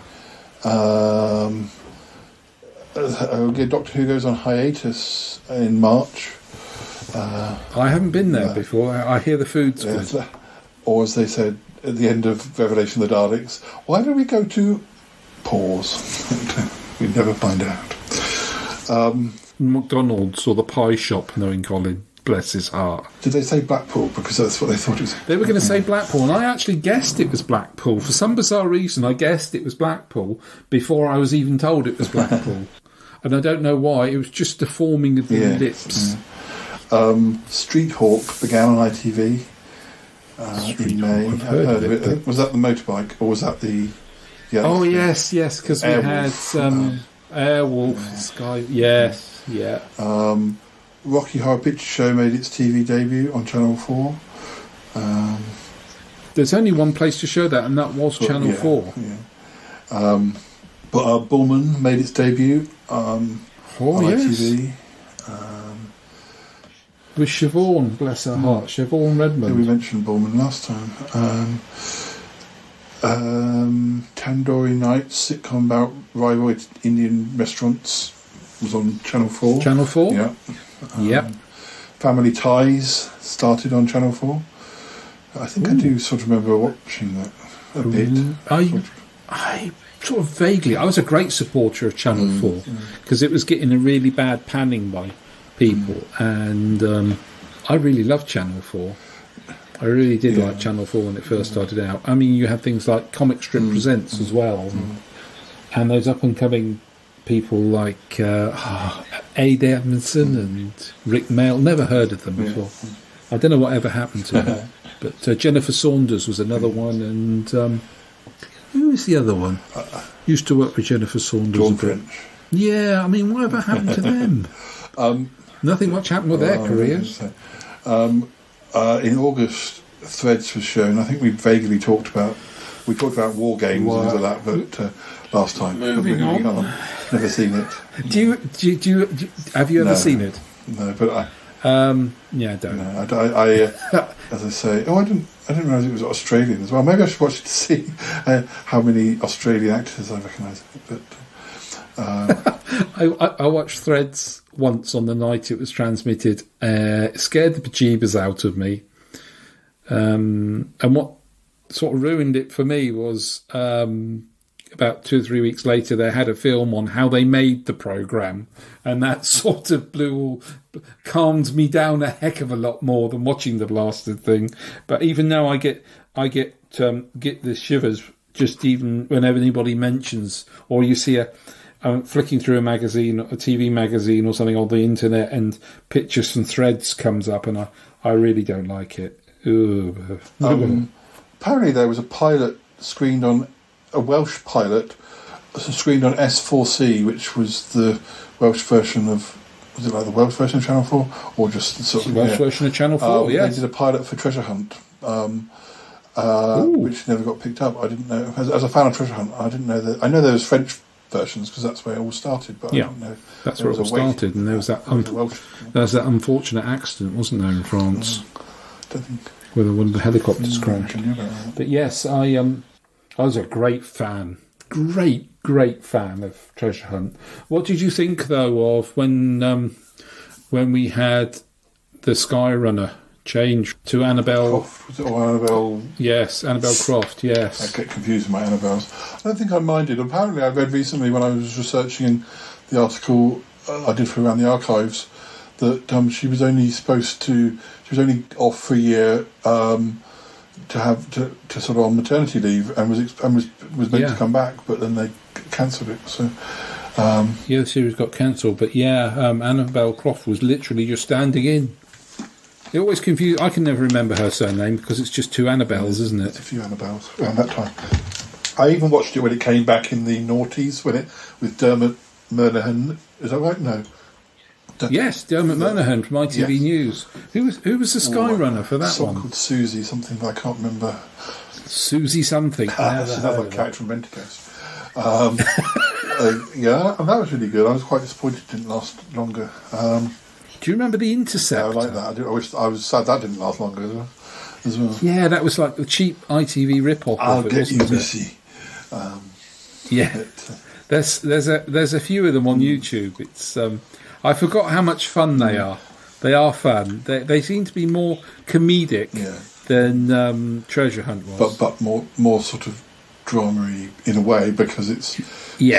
Doctor Who goes on hiatus in March. I haven't been there before. I hear the food's good. Or as they said at the end of Revelation of the Daleks, why don't we go to pause? We never find out. McDonald's or the pie shop, knowing Colin. Bless his heart. Did they say Blackpool? Because that's what they thought it was. They were going to say Blackpool, and I actually guessed it was Blackpool. For some bizarre reason, I guessed it was Blackpool before I was even told it was Blackpool. And I don't know why. It was just the forming of the lips. Yeah. Street Hawk began on ITV in May. I've heard of it. Was that the motorbike, or was that the... Oh, yes, because we had Airwolf, Sky... Yes, yeah. Rocky Horror Picture Show made its TV debut on Channel 4. There's only one place to show that, and that was Channel 4. Yeah. But Bullman made its debut on ITV. With Siobhan, bless her heart, Siobhan Redmond. We mentioned Bullman last time. Tandoori Nights, sitcom about rival Indian restaurants, was on Channel 4. Channel 4? Yeah. Yep. Family Ties started on Channel 4. I think I do sort of remember watching that a bit. I sort of vaguely... I was a great supporter of Channel 4 because it was getting a really bad panning by people, and I really loved Channel 4. I really did like Channel 4 when it first started out. I mean, you had things like Comic Strip Presents as well, and those up-and-coming people like Ade Edmondson and Rick Mail. Never heard of them before. I don't know whatever happened to them. But Jennifer Saunders was another one, and who was the other one? Used to work with Jennifer Saunders. Dawn French. Yeah, I mean, whatever happened to them? Nothing much happened with their careers. In August, Threads was shown. I think we vaguely talked about war games and things like that, but last time. Moving on. Never seen it. Have you ever seen it? No, but I don't. No, as I say, I didn't realise it was Australian as well. Maybe I should watch it to see how many Australian actors I recognise. But I watched Threads once on the night it was transmitted. It scared the bejeebers out of me. And what sort of ruined it for me was about 2 or 3 weeks later they had a film on how they made the programme, and that sort of calmed me down a heck of a lot more than watching the blasted thing. But even now I get the shivers just even whenever anybody mentions, or you see flicking through a magazine, a TV magazine or something on the internet, and pictures from Threads comes up, and I really don't like it. Apparently there was a Welsh pilot screened on S4C, which was the Welsh version of... Was it like the Welsh version of Channel 4? Or just the sort of... Welsh version of Channel 4, yes. They did a pilot for Treasure Hunt, which never got picked up. I didn't know... As a fan of Treasure Hunt, I didn't know that... I know there was French versions, because that's where it all started, but I didn't know... That's where it all started, and there was that unfortunate accident, wasn't there, in France? Don't think... Where one of the helicopters crashed. But yes, I was a great fan. Great fan of Treasure Hunt. What did you think, though, of when we had the Skyrunner change to Annabelle. Croft, was it, or Annabelle? Yes, Annabelle Croft, yes. I get confused with my Annabelles. I don't think I minded. Apparently, I read recently when I was researching in the article I did for Around the Archives that she was only off for a year to sort of on maternity leave and was meant to come back, but then they cancelled it. So. The series got cancelled, but Annabelle Croft was literally just standing in. It always confused. I can never remember her surname because it's just two Annabelles, isn't it? It's a few Annabelles around that time. I even watched it when it came back in the noughties with Dermot Murnaghan. Is that right? No. Yes, Dermot Murnaghan from ITV News. Who was the Sky runner for that one? Someone called Susie something, I can't remember. Susie something. That's another character from Rentaghost. And that was really good. I was quite disappointed it didn't last longer. Do you remember The Intercept? Yeah, I like that. I was sad that didn't last longer as well. Yeah, that was like the cheap ITV rip-off. I'll get you, Missy. There's a few of them on YouTube. It's I forgot how much fun they are. They are fun. They seem to be more comedic than Treasure Hunt was, but more sort of drama-y in a way because it's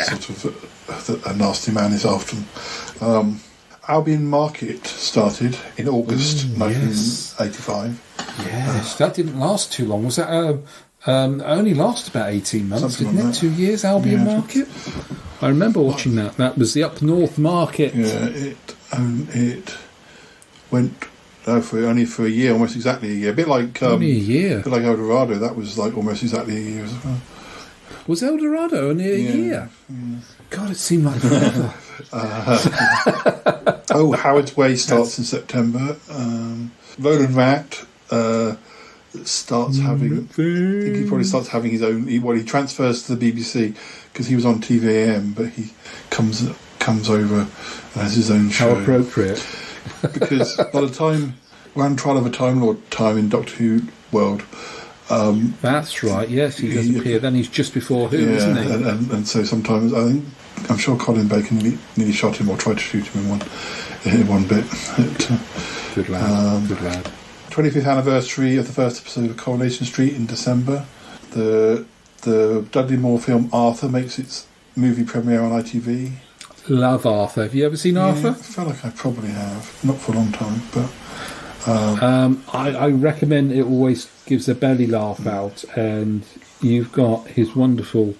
sort of a nasty man is after them. Albion Market started in August 1985. Yes, that didn't last too long. Was that only lasted about 18 months, didn't it? 2 years, Albion Market? I remember watching that. That was the Up North Market. Yeah, it went only for a year, almost exactly a year. A bit like only a year. A bit like El Dorado. That was like almost exactly a year as well. Was El Dorado only a year? Yeah. God, it seemed like forever. Howard's Way starts in September. Roland Rat starts having. I think he probably starts having his own. He transfers to the BBC because he was on TVAM, but he comes over and has his own show. How appropriate! Because by the time ran Trial of a Time Lord time in Doctor Who world. That's right. Yes, he does appear. Then he's just before Who, isn't he? And so sometimes I'm sure Colin Baker nearly shot him or tried to shoot him in one bit. Good lad. Good lad. 25th anniversary of the first episode of Coronation Street in December. The Dudley Moore film Arthur makes its movie premiere on ITV. Love Arthur. Have you ever seen Arthur? I feel like I probably have. Not for a long time, but. I recommend it. Always gives a belly laugh out, and you've got his wonderful.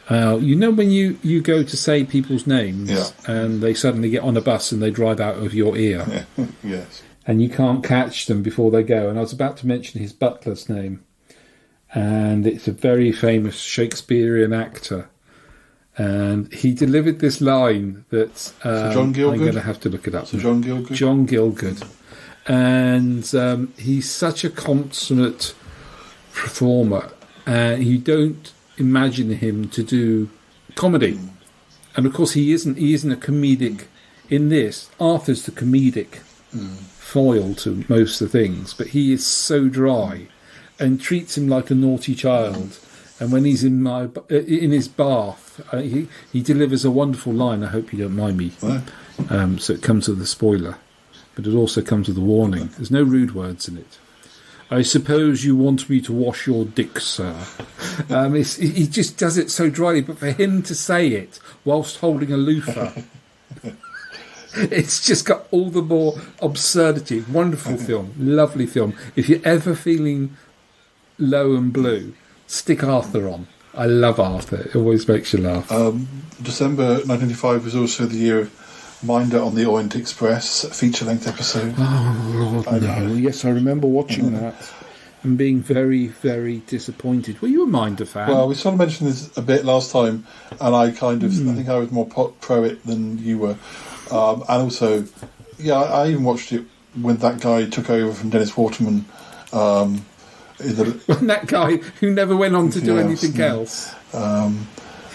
When you go to say people's names, and they suddenly get on a bus and they drive out of your ear. Yes. And you can't catch them before they go. And I was about to mention his butler's name, and it's a very famous Shakespearean actor. And he delivered this line that John Gielgud? I'm going to have to look it up. John Gielgud? John Gielgud. And he's such a consummate performer. You don't imagine him to do comedy. And of course he isn't a comedic in this. Arthur's the comedic foil to most of the things, but he is so dry and treats him like a naughty child. And when he's in his bath, he delivers a wonderful line. I hope you don't mind me. So it comes with a spoiler, but it also comes with a warning. There's no rude words in it. I suppose you want me to wash your dick, sir. He just does it so dryly, but for him to say it whilst holding a loofah, it's just got all the more absurdity. Wonderful film, lovely film. If you're ever feeling low and blue, stick Arthur on. I love Arthur. It always makes you laugh. December 1995 was also the year of Minder on the Orient Express, a feature-length episode. Oh, Lord, no. Yes, I remember watching that and being very, very disappointed. Were you a Minder fan? Well, we sort of mentioned this a bit last time, and I kind of, I think I was more pro it than you were. And also, I even watched it when that guy took over from Dennis Waterman. That guy who never went on to do anything else.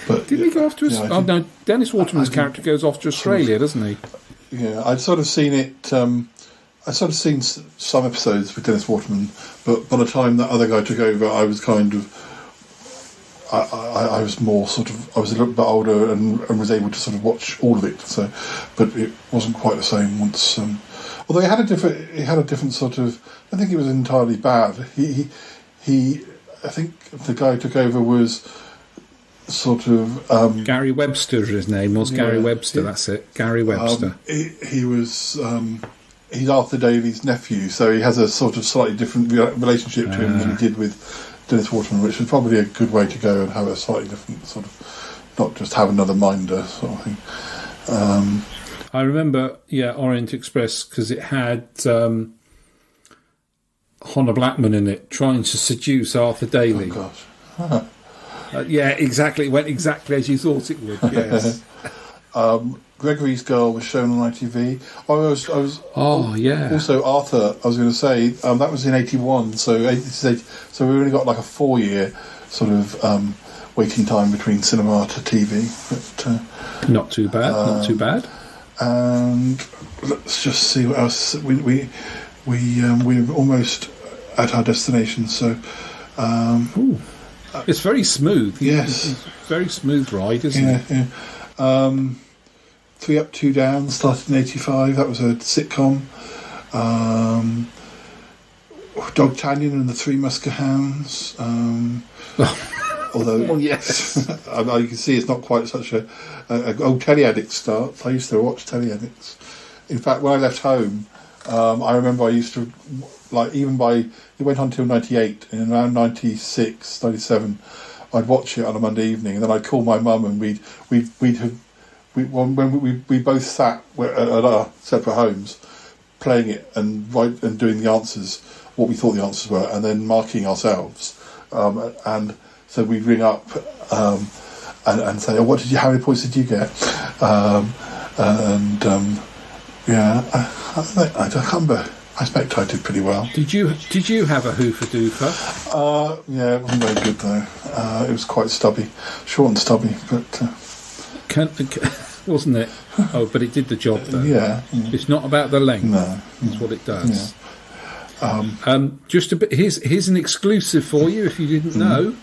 But didn't he go off to Australia? No, Dennis Waterman's character goes off to Australia, doesn't he? Yeah, I'd sort of seen it. I'd sort of seen some episodes with Dennis Waterman, but by the time that other guy took over, I was kind of. I was more sort of. I was a little bit older and was able to sort of watch all of it. So, but it wasn't quite the same once. Although he had a different sort of. I think it was entirely bad. He I think the guy who took over was sort of Gary Webster. His name was Gary Webster. That's it, Gary Webster. He was. He's Arthur Davies' nephew, so he has a sort of slightly different relationship to him than he did with Dennis Waterman, which is probably a good way to go and have a slightly different sort of, not just have another Minder sort of thing. I remember, Orient Express, because it had Honor Blackman in it, trying to seduce Arthur Daly. Oh, gosh. Yeah, exactly. It went exactly as you thought it would, yes. Gregory's Girl was shown on ITV. Also, Arthur, I was going to say, that was in 81, so we've only got like a 4-year sort of waiting time between cinema to TV. But, not too bad, not too bad. And let's just see what else. We're almost at our destination, so... it's very smooth. Yes. It's a very smooth ride, isn't it? Yeah. 3 Up, 2 Down started in 85. That was a sitcom. D'Artagnan and the Three Muskehounds. Although, yes, you can see it's not quite such a old Telly Addict start. I used to watch Telly Addicts. In fact, when I left home, I remember I used to, it went on till 98, and around 96, 97, I'd watch it on a Monday evening, and then I'd call my mum, and we both sat at our separate homes, playing it and doing the answers, what we thought the answers were, and then marking ourselves, and so we'd ring up and say, "Oh, how many points did you get?" I can't remember. I expect I did pretty well. Did you have a hoofer doofer? Yeah, it wasn't very good though. It was quite stubby, short and stubby, but wasn't it? Oh, but it did the job though. Yeah. It's not about the length. No, it's what it does. Yeah. Just a bit. Here's an exclusive for you if you didn't know.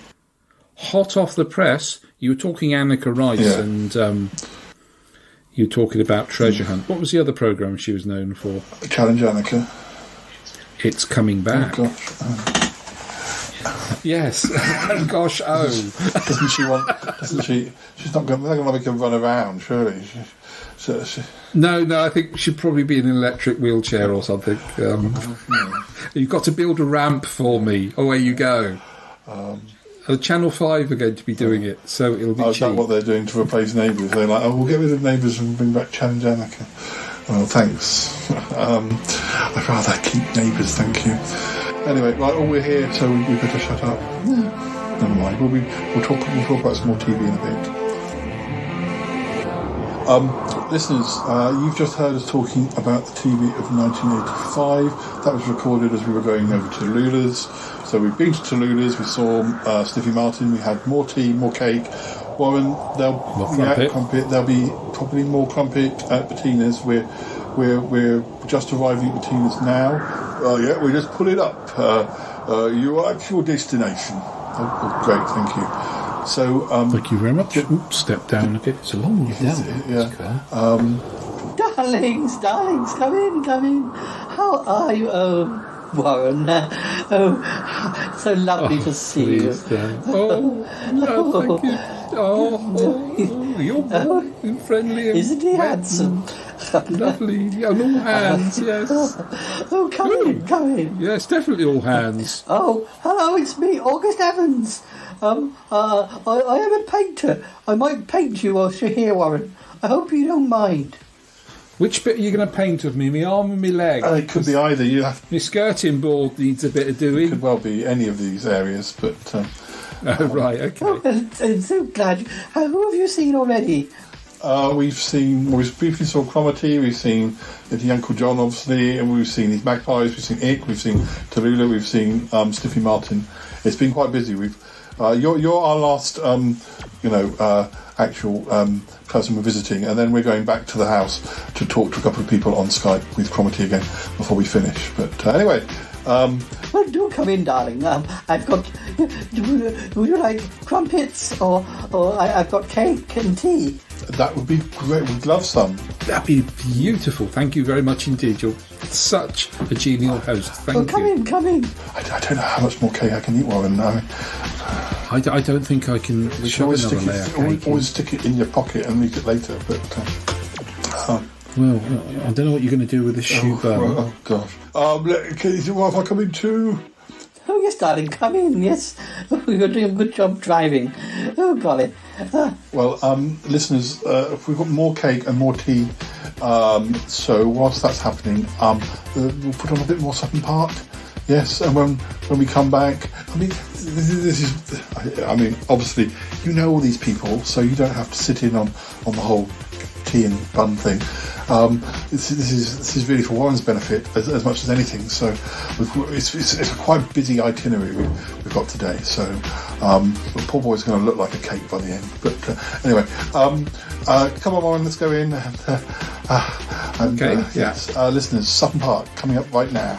Hot off the press, you were talking Annika Rice and you were talking about Treasure Hunt. What was the other programme she was known for? Challenge Annika. It's coming back. Oh, gosh. Yes. Gosh, Doesn't she want... She's not going to make him run around, surely. No, I think she'd probably be in an electric wheelchair or something. You've got to build a ramp for me. Away you go. Channel 5 are going to be doing it, so it'll be cheap. Is that what they're doing to replace Neighbours? They're like, we'll get rid of Neighbours and bring back Challenge Annika. Well, thanks. I'd rather keep Neighbours, thank you. Anyway, right, we're here, so we better shut up. Never mind. We'll talk about some more TV in a bit. Listeners, you've just heard us talking about the TV of 1985. That was recorded as we were going over to Lula's. So we've been to Tallulah's, we saw Sniffy Martin, we had more tea, more cake. Warren, there'll be probably more crumpet at Bettina's. We're just arriving at Bettina's now. We just pull it up. You're at your destination. Oh, great, thank you. So, thank you very much. Step down a bit. It's a long way down. Darlings, come in. How are you? Oh, Warren. So lovely to see you. Thank you. You're warm and friendly. Isn't he handsome? Lovely. On all hands, yes. Come in. Yes, definitely all hands. Oh, hello, it's me, August Evans. I am a painter. I might paint you whilst you're here, Warren. I hope you don't mind. Which bit are you going to paint of me? My arm and my leg? It could be either. My skirting board needs a bit of doing. It could well be any of these areas, but... right, okay. Oh, I'm so glad. Who have you seen already? We briefly saw Cromarty, we've seen the Uncle John, obviously, and we've seen these Magpies, we've seen Ick, we've seen Tallulah, we've seen Sniffy Martin. It's been quite busy. You're our last, actual person we're visiting, and then we're going back to the house to talk to a couple of people on Skype with Cromarty again before we finish. But anyway... well, do come in, darling. I've got... Would you like crumpets? Or I've got cake and tea. That would be great. We'd love some. That'd be beautiful. Thank you very much indeed. You're such a genial host. Thank you. Come in. I don't know how much more cake I can eat, Warren. I don't think I can shove another layer of cake. Always stick it in your pocket and eat it later, but... well, I don't know what you're going to do with this shoe burner. Oh, gosh. Is it if I come in too? Oh, yes, darling, come in, yes. Oh, you're doing a good job driving. Oh, golly. Well, listeners, if we've got more cake and more tea, so whilst that's happening, we'll put on a bit more Sutton Park. Yes, and when we come back, I mean, obviously, you know all these people, so you don't have to sit in on the whole tea and bun thing. This is really for Warren's benefit as much as anything. So it's a quite busy itinerary we've got today. So the poor boy's going to look like a cake by the end. But anyway, come on, Warren, let's go in. Yes, listeners, Sutton Park coming up right now.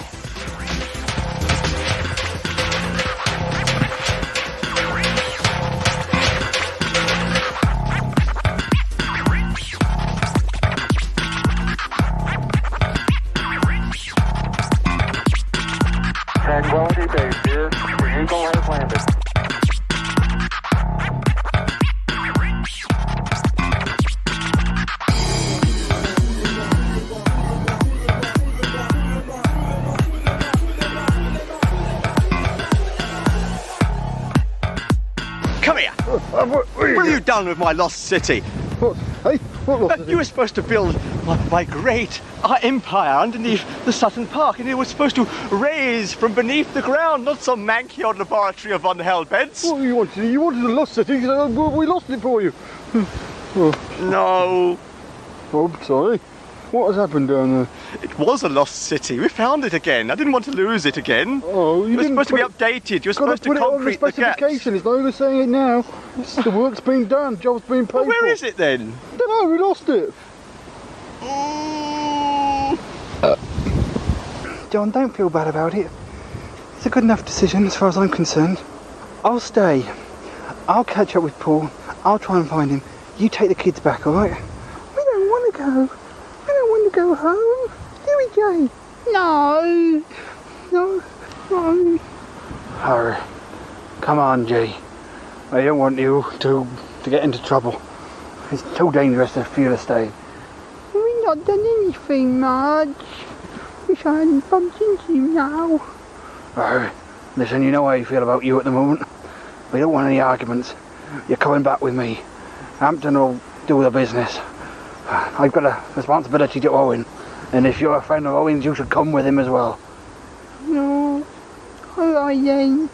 Tranquility Base here. The Eagle has landed. Come here! What have you done with my lost city? What lost city? You were supposed to build my great empire underneath the Sutton Park, and it was supposed to raise from beneath the ground, not some manky old laboratory of Von Hellbeds. What you wanted? You wanted a lost city, so we lost it for you. No. Oh, sorry. What has happened down there? It was a lost city. We found it again. I didn't want to lose it again. Oh, it was supposed to be updated. You were supposed to concrete the gaps. It's no use saying it now. The work's been done. Job's been paid for. Where is it then? I don't know. We lost it. John, don't feel bad about it. It's a good enough decision as far as I'm concerned. I'll stay. I'll catch up with Paul. I'll try and find him. You take the kids back, all right? We don't want to go. We don't want to go home. Do we, Jay? No. Hurry. Come on, Jay. I don't want you to get into trouble. It's too dangerous for you to stay. We've not done anything, Marge. Wish I hadn't bumped into you now. Oh, listen, you know how I feel about you at the moment. We don't want any arguments. You're coming back with me. Hampton will do the business. I've got a responsibility to Owen, and if you're a friend of Owen's, you should come with him as well. No. Alright then.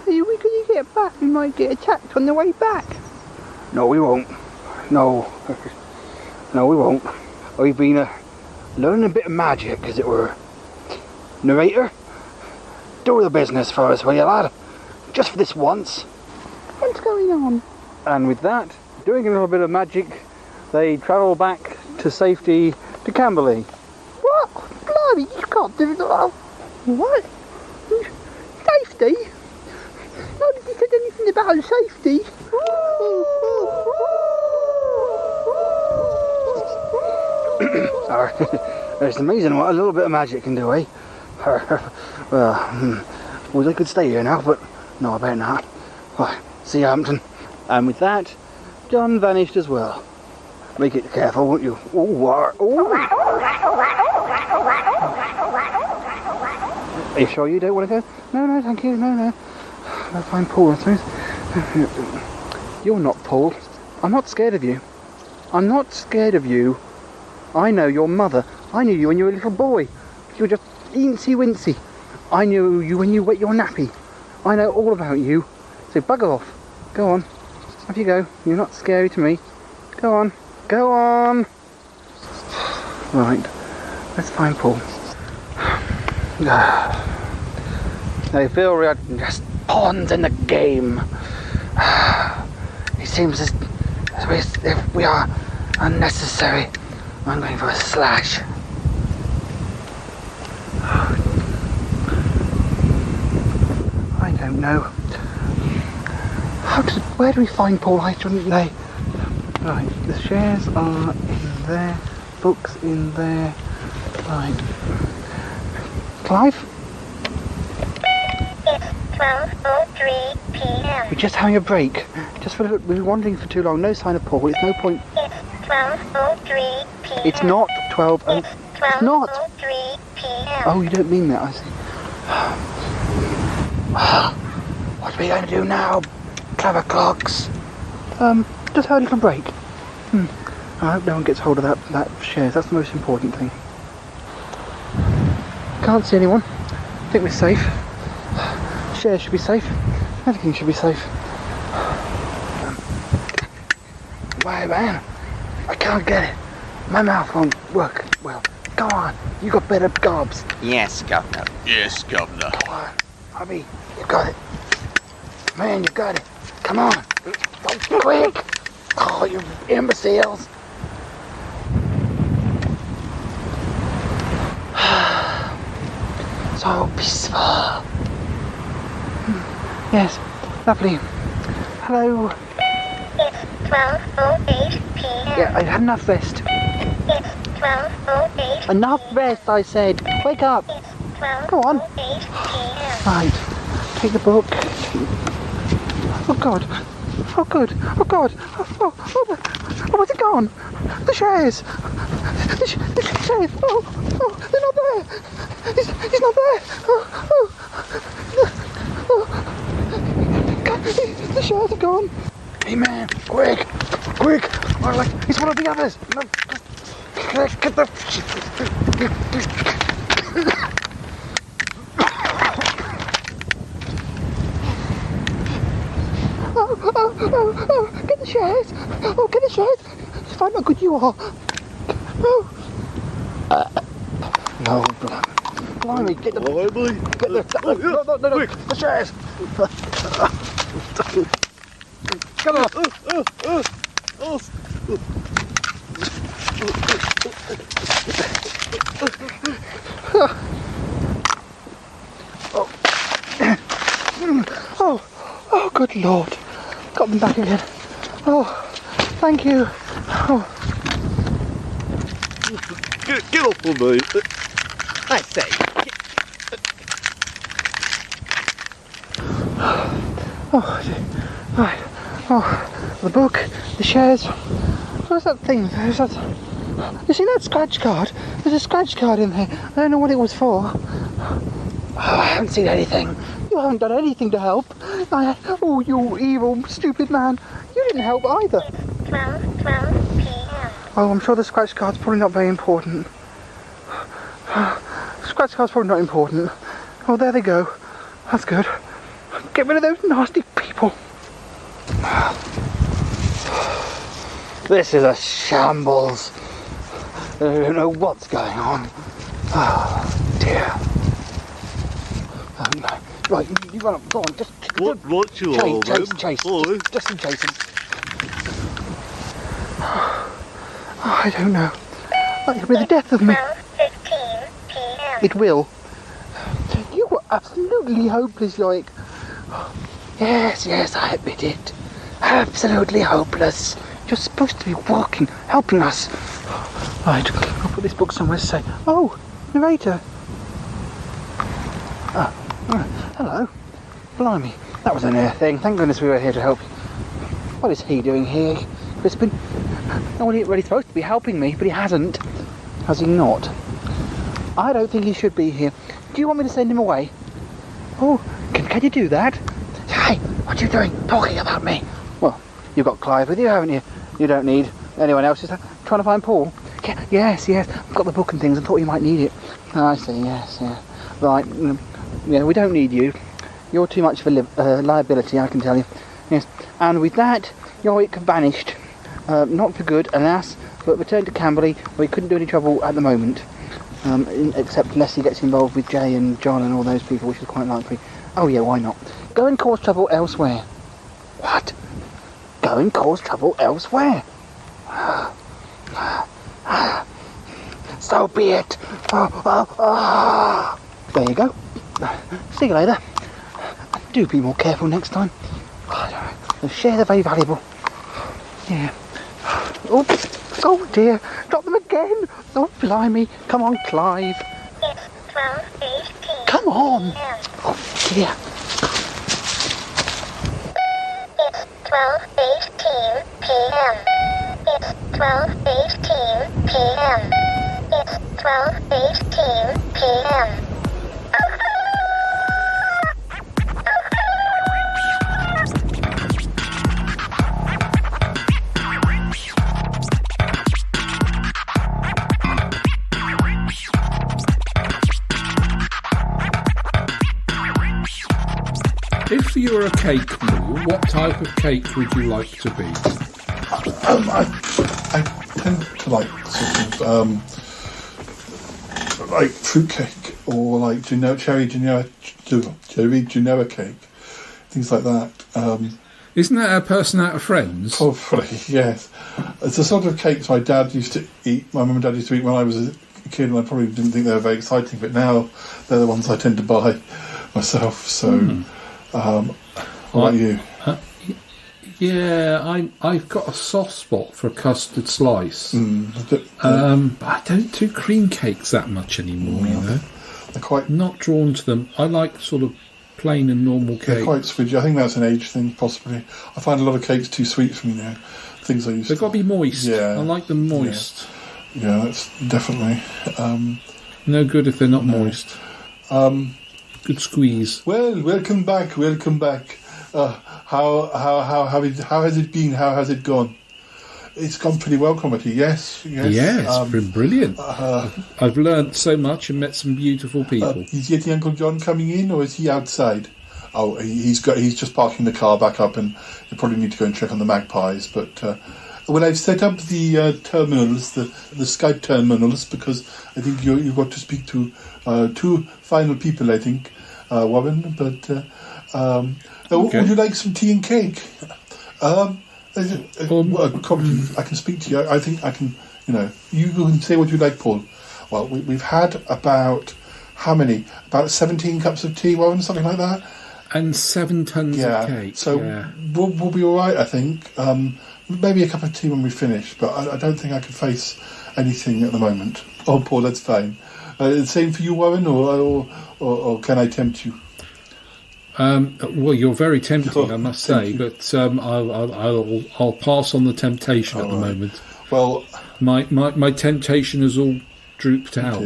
Are we going to get back? We might get attacked on the way back. No, we won't. No, we won't. We've been learning a bit of magic, as it were. Narrator, do the business for us, will you, lad? Just for this once. What's going on? And with that, doing a little bit of magic, they travel back to safety to Camberley. What? Blimey, you can't do that. What? Safety? Nobody said anything about safety. It's amazing what a little bit of magic can do, eh? Well, I could stay here now, but no, I better not. Right, see you, Hampton. And with that, John vanished as well. Make it careful, won't you? Are you sure you don't want to go? No, thank you, no. I'll find Paul, I suppose. You're not Paul. I'm not scared of you. I'm not scared of you. I know your mother. I knew you when you were a little boy. You were just eensy wincy. I knew you when you wet your nappy. I know all about you. So bugger off. Go on. Off you go. You're not scary to me. Go on. Go on. Right. Let's find Paul. I feel we are just pawns in the game. It seems as if we are unnecessary. I'm going for a slash. I don't know. Where do we find Paul Hyton? Right, the shares are in there, books in there. Right. Clive? It's 12:03 p.m. We're just having a break. We've been wandering for too long. No sign of Paul. It's no point. It's 12:03 p.m. It's not 12. It's It's not. 12:03 p.m. Oh, you don't mean that. I see. What are we going to do now? Clever clocks. Just have a little break. I hope no one gets hold of that shares. That's the most important thing. Can't see anyone. I think we're safe. Shares should be safe. Everything should be safe. Wait, man. I can't get it. My mouth won't work well. Go on. You got better gobs. Yes, Governor. Yes, Governor. Go on. Hubby, you got it. Man, you got it. Come on. Quick. Oh, you imbeciles. So peaceful. Yes, lovely. Hello. It's 12:08 p.m. Yeah, I had enough rest. It's 12:08. Enough rest, I said. Wake up. Go on. Right. Take the book. Oh God. Oh good. Oh God. Oh, where's it gone? The shares. The shares. Oh, they're not there. He's not there. The shares are gone. Hey man, quick. It's one of the others. No, get the. Oh, get the shares. Oh, get the shares. Find how good you are. Oh. No, blimey, get the. No, the shares. Come on. Oh, good Lord. Got them back again. Oh, thank you. Oh. Get off of me. I say. Right. Oh, the book, the shares. What's that thing? You see that scratch card? There's a scratch card in there. I don't know what it was for. Oh, I haven't seen anything. You haven't done anything to help. Oh, you evil, stupid man. You didn't help either. 12:12 p.m. Oh, I'm sure the scratch card's probably not very important. Scratch card's probably not important. Oh, there they go. That's good. Get rid of those nasty people. This is a shambles. I don't know what's going on. Oh, dear. Right, you run up. Go on, just what you are, chase. Just chase him. I don't know. It'll be the death of me. 12:15 p.m. It will. You were absolutely hopeless, like. Yes, I admit it. Absolutely hopeless. You're supposed to be working, helping us. Right, I'll put this book somewhere safe. Oh, narrator. Hello. Blimey, that was a near thing. Thank goodness we were here to help you. What is he doing here, Crispin? No, well, he's really supposed to be helping me, but he hasn't. Has he not? I don't think he should be here. Do you want me to send him away? Oh, can you do that? Hey, what are you doing talking about me? Well, you've got Clive with you, haven't you? You don't need anyone else. Just trying to find Paul. Yes. I've got the book and things. I thought you might need it. Oh, I see. Yes. Right. Yeah, we don't need you. You're too much of a liability, I can tell you. Yes. And with that, Yorick vanished. Not for good, alas, but returned to Camberley, where he couldn't do any trouble at the moment. Except unless he gets involved with Jay and John and all those people, which is quite likely. Oh yeah, why not? Go and cause trouble elsewhere. What? Go and cause trouble elsewhere? So be it. There you go. See you later. Do be more careful next time. The shares are very valuable. Yeah. Oh dear. Drop them again. Oh blimey. Come on, Clive. It's 12:18 Come on. Oh, dear. It's 12:18 p.m. It's 12:18 p.m. It's 12:18 p.m. If you were a cake, Moo, what type of cake would you like to be? I tend to like sort of like fruitcake or like cherry Genoa cake, things like that. Isn't that a person out of Friends? Probably, yes. It's the sort of cakes my dad used to eat. My mum and dad used to eat when I was a kid, and I probably didn't think they were very exciting. But now they're the ones I tend to buy myself. So. What about you? Yeah, I've got a soft spot for a custard slice. But I don't do cream cakes that much anymore, you know. They're quite not drawn to them. I like sort of plain and normal cake. They're quite sweet. I think that's an age thing, possibly. I find a lot of cakes too sweet for me now. Things I used to. They've got to be moist. Yeah. I like them moist. Yeah, that's definitely. No good if they're not moist. Good squeeze. Well, welcome back. How has it been? How has it gone? It's gone pretty well, comedy. Yes. It's been brilliant. I've learnt so much and met some beautiful people. Is yet Uncle John coming in, or is he outside? Oh, he's just parking the car back up, and you probably need to go and check on the magpies. But well, I've set up the terminals, the Skype terminals, because I think you've got to speak to two final people, I think, Warren. But would you like some tea and cake? I can speak to you. I think I can. You can say what you like, Paul. Well, we've had about how many? About 17 cups of tea, Warren, something like that. And 7 tons of cake. So we'll be all right, I think. Maybe a cup of tea when we finish, but I don't think I can face anything at the moment. Oh, Paul, that's fine. Same for you, Warren, or can I tempt you? Well, you're very tempting, I must say, but I'll pass on the temptation at the moment. Well, my temptation has all drooped out.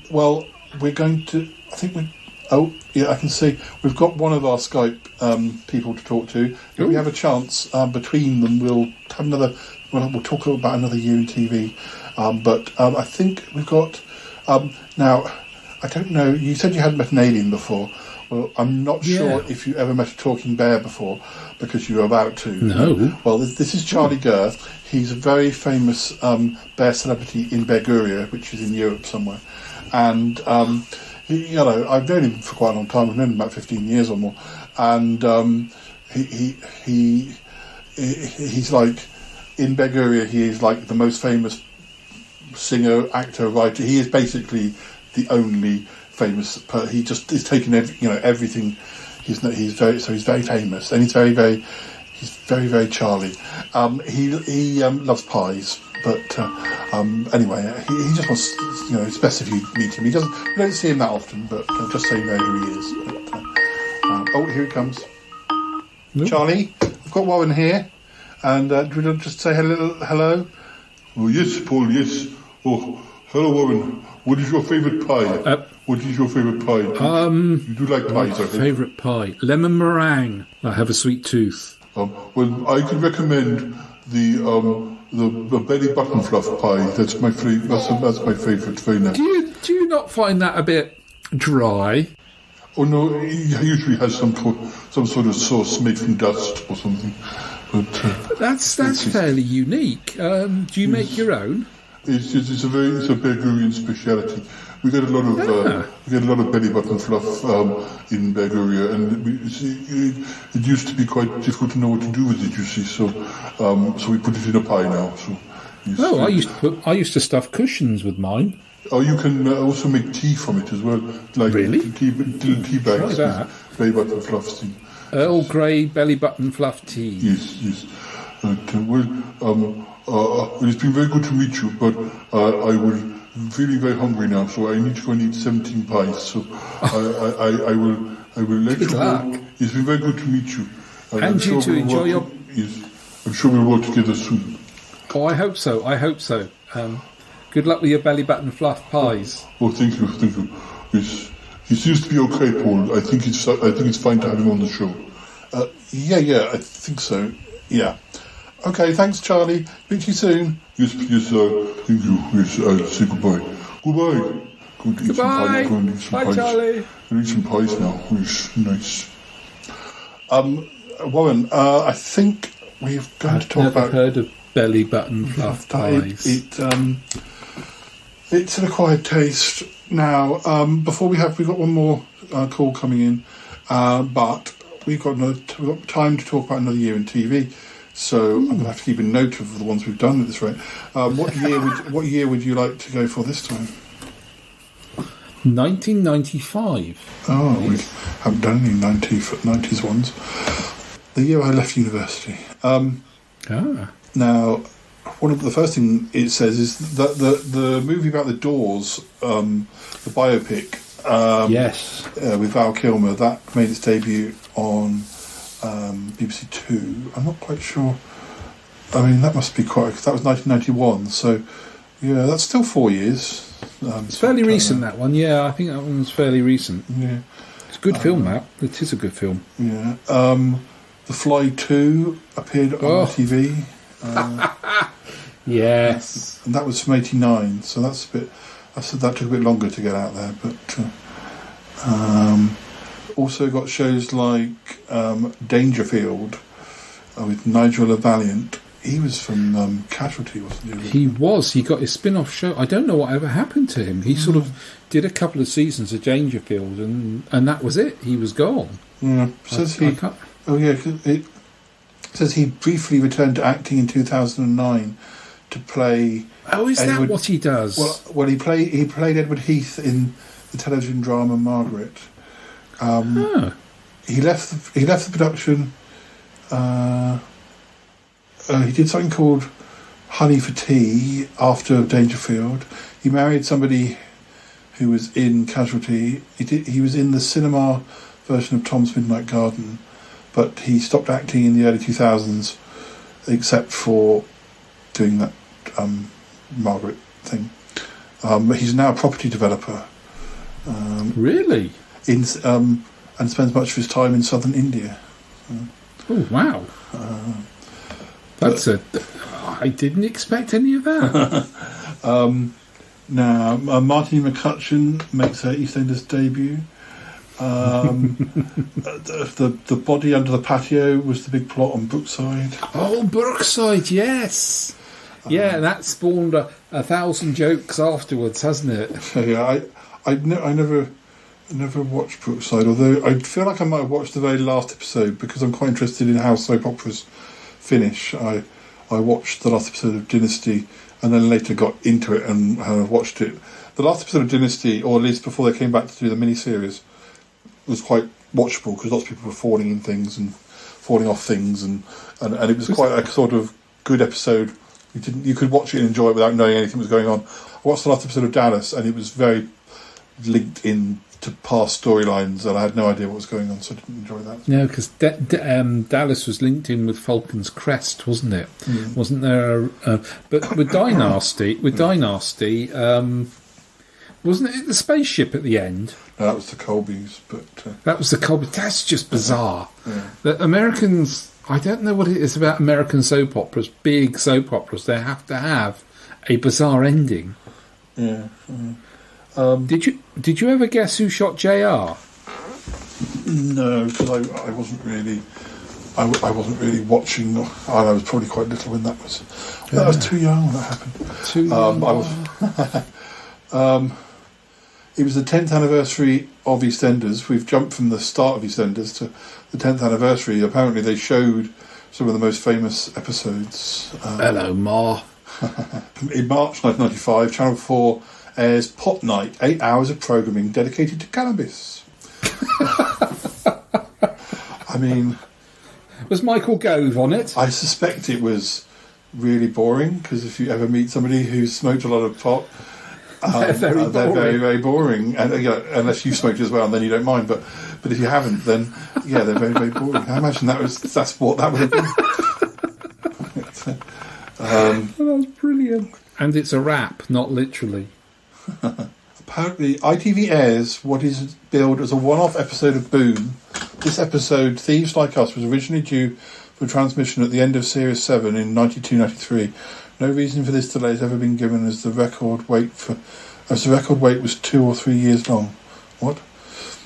Well, we're going to. I think we. Oh, yeah, I can see we've got one of our Skype people to talk to. If we have a chance between them, we'll have another. We'll talk about another year in TV. But I think we've got. Now, I don't know. You said you hadn't met an alien before. Well, I'm not sure if you ever met a talking bear before, because you were about to. No. Well, this is Charlie Gurr. He's a very famous bear celebrity in Beguria, which is in Europe somewhere, and. I've known him for quite a long time. I've known him about 15 years or more, and he's like in Beguria. He is like the most famous singer, actor, writer. He is basically the only famous. He just is taking everything. He's very famous, and he's very very Charlie. He loves pies. But anyway, he just wants. It's best if you meet him. We don't see him that often, but just so you know who he is. But, here he comes. Nope. Charlie, I've got Warren here, and do you want to just say hello? Oh yes, Paul. Yes. Oh, hello, Warren. What is your favourite pie? What is your favourite pie? You do like pies, I think. Favourite pie, lemon meringue. I have a sweet tooth. Well, I could recommend the belly button fluff pie. That's my favourite. That's my favourite. Very nice. Do you not find that a bit dry? Oh no, he usually has some sort of sauce made from dust or something. But that's fairly unique. Do you make your own? It's a Beguirian speciality. We get a lot of belly button fluff in Beguria, and it used to be quite difficult to know what to do with it. You see, so we put it in a pie now. So I used to stuff cushions with mine. Oh, you can also make tea from it as well, like really? tea bags with belly button fluff tea. Earl Grey belly button fluff tea. Yes. It's been very good to meet you, but I will feeling very hungry now, so I need to go and eat 17 pies. So I will let you go. It's been very good to meet you. And you to enjoy your... Yes, I'm sure we'll work together soon. Oh, I hope so. Good luck with your belly button fluff pies. Oh, thank you. Yes, he seems to be okay, Paul. I think it's fine to have him on the show. Yeah, I think so. Yeah. Okay, thanks, Charlie. Speak to you soon. Yes, thank you. Yes, I'll say goodbye. Goodbye. Goodbye. Bye, Charlie. I'll eat some pies now. Yes, nice. Warren, I think we've got to talk about... I've never heard of belly button fluff pies. It's an acquired taste. Now, before we've got one more call coming in, but we've got time to talk about another year in TV. So I'm going to have to keep a note of the ones we've done at this rate. What year would you like to go for this time? 1995. Oh, we haven't done any 90s ones. The year I left university. Now, one of the first thing it says is that the movie about the Doors, the biopic, yes, with Val Kilmer, that made its debut on BBC Two. I'm not quite sure. I mean, that must be that was 1991. So, yeah, that's still 4 years. It's fairly recent, that one. Yeah, I think that one was fairly recent. Yeah, it's a good film. That it is a good film. Yeah. The Fly 2 appeared on TV. Yes, and that was from '89. So that's a bit. I said that took a bit longer to get out there, but also got shows like Dangerfield with Nigel Valiant. He was from Casualty, wasn't he? He was. He got his spin-off show. I don't know what ever happened to him. He sort of did a couple of seasons of Dangerfield, and that was it. He was gone. Yeah. It says he briefly returned to acting in 2009 to play. Oh, is that what he does? Well, he played Edward Heath in the television drama Margaret. He left the production. He did something called Honey for Tea after Dangerfield. He married somebody who was in Casualty. He was in the cinema version of Tom's Midnight Garden, but he stopped acting in the early 2000s, except for doing that Margaret thing. But he's now a property developer. Really? And spends much of his time in southern India. Oh, wow. I didn't expect any of that. Now, Martine McCutcheon makes her EastEnders debut. The body under the patio was the big plot on Brookside. Oh, Brookside, yes. Yeah, that spawned a 1,000 jokes afterwards, hasn't it? Yeah, I never watched Brookside, although I feel like I might have watched the very last episode because I'm quite interested in how soap operas finish. I watched the last episode of Dynasty and then later got into it and watched it. The last episode of Dynasty, or at least before they came back to do the mini-series, was quite watchable because lots of people were falling in things and falling off things, and it was quite a sort of good episode. You could watch it and enjoy it without knowing anything was going on. I watched the last episode of Dallas and it was very linked in to past storylines and I had no idea what was going on, so I didn't enjoy that. No, because Dallas was linked in with Falcon's Crest, wasn't it? Mm. Wasn't there? But with Dynasty, wasn't it the spaceship at the end? No, that was the Colbys, but that was the Colbys. That's just bizarre. Yeah. The Americans, I don't know what it is about American soap operas, big soap operas. They have to have a bizarre ending. Yeah. Did you ever guess who shot JR? No, because I wasn't really. I wasn't really watching. I was probably quite little when that was. Yeah. I was too young when that happened. Too young. It was the 10th anniversary of EastEnders. We've jumped from the start of EastEnders to the 10th anniversary. Apparently, they showed some of the most famous episodes. Hello, Ma. In March 1995, Channel 4 airs Pop Night, 8 hours of programming dedicated to cannabis. I mean... Was Michael Gove on it? I suspect it was really boring, because if you ever meet somebody who smoked a lot of pot, They're very boring. They're very, very boring. And unless you've smoked as well, and then you don't mind. But if you haven't, then yeah, they're very, very boring. I imagine that's what that would have been. That's brilliant. And it's a rap, not literally. Apparently, ITV airs what is billed as a one-off episode of Boom. This episode, Thieves Like Us, was originally due for transmission at the end of Series 7 in 92-93. No reason for this delay has ever been given, as the record wait was 2 or 3 years long. What?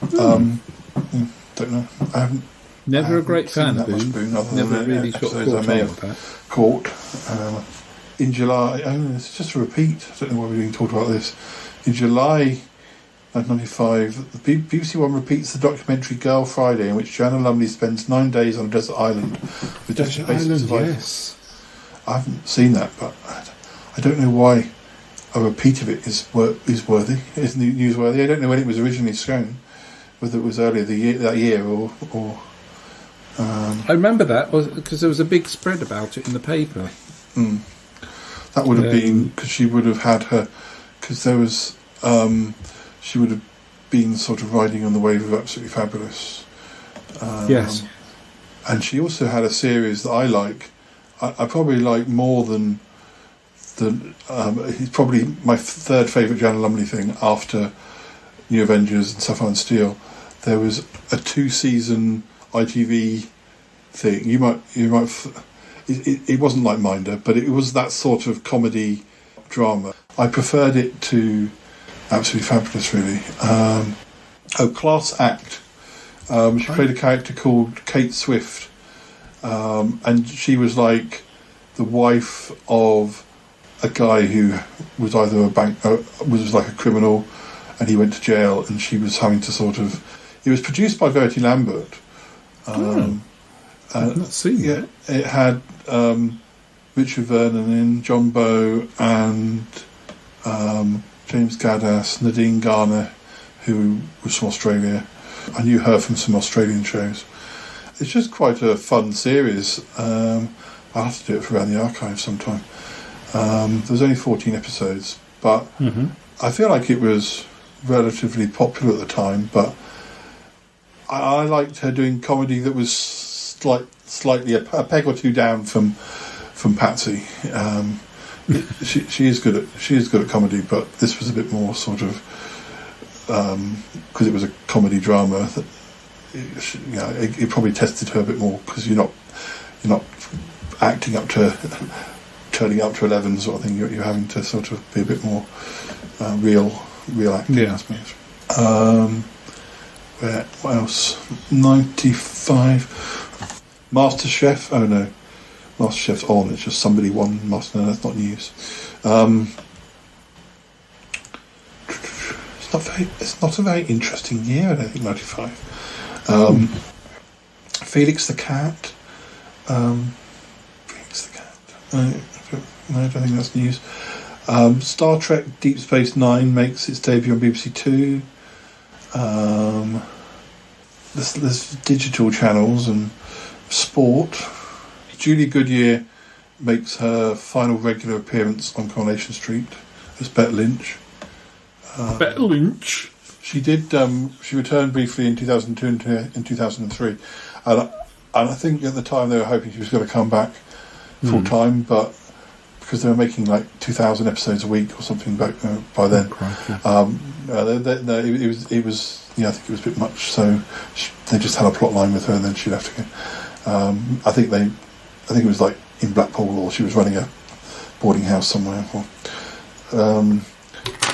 Don't know. I haven't. Never a great fan of Boone. Never really sort of I may have caught. In July, it's just a repeat. I don't know why we're being talked about this. In July 1995, the BBC One repeats the documentary Girl Friday, in which Joanna Lumley spends 9 days on a desert island with Desert Island, yes. I haven't seen that, but I don't know why a repeat of it is worthy. Is newsworthy. I don't know when it was originally shown, whether it was earlier that year or. I remember that because there was a big spread about it in the paper. That would have been because she would have had her. Because there was, she would have been sort of riding on the wave of Absolutely Fabulous. Yes. And she also had a series that I like. I probably like more than he's probably my third favourite Joanna Lumley thing after New Avengers and Sapphire and Steel. There was a 2-season ITV thing. You might. It wasn't like Minder, but it was that sort of comedy drama. I preferred it to Absolutely Fabulous, really. Class Act. She played a character called Kate Swift, and she was like the wife of a guy who was either was like a criminal, and he went to jail, and she was having to sort of. It was produced by Verity Lambert. I've not seen it. It had Richard Vernon in, John Bowe, and James Gaddis, Nadine Garner, who was from Australia. I knew her from some Australian shows. It's just quite a fun series. I'll have to do it for Around the Archive sometime. There was only 14 episodes, but I feel like it was relatively popular at the time, but I liked her doing comedy that was slightly a peg or two down from Patsy. She is good at comedy, but this was a bit more sort of because it was a comedy drama. That it probably tested her a bit more because you're not acting up to turning up to 11 sort of thing. You're having to sort of be a bit more real acting, I suppose. What else? 95. MasterChef. Oh no, MasterChef's on. It's just somebody won Master. No, that's not news. It's not a very interesting year. I don't think 95. Felix the Cat. Felix the Cat. No, I don't think that's news. Star Trek Deep Space Nine makes its debut on BBC Two. There's digital channels and sport. Julie Goodyear makes her final regular appearance on Coronation Street as Bette Lynch. Bette Lynch? She did. She returned briefly in 2002 and in 2003, and I think at the time they were hoping she was going to come back full time, but because they were making like 2,000 episodes a week or something back by then. It was. I think it was a bit much. So they just had a plot line with her, and then she left again. I think it was like in Blackpool, or she was running a boarding house somewhere.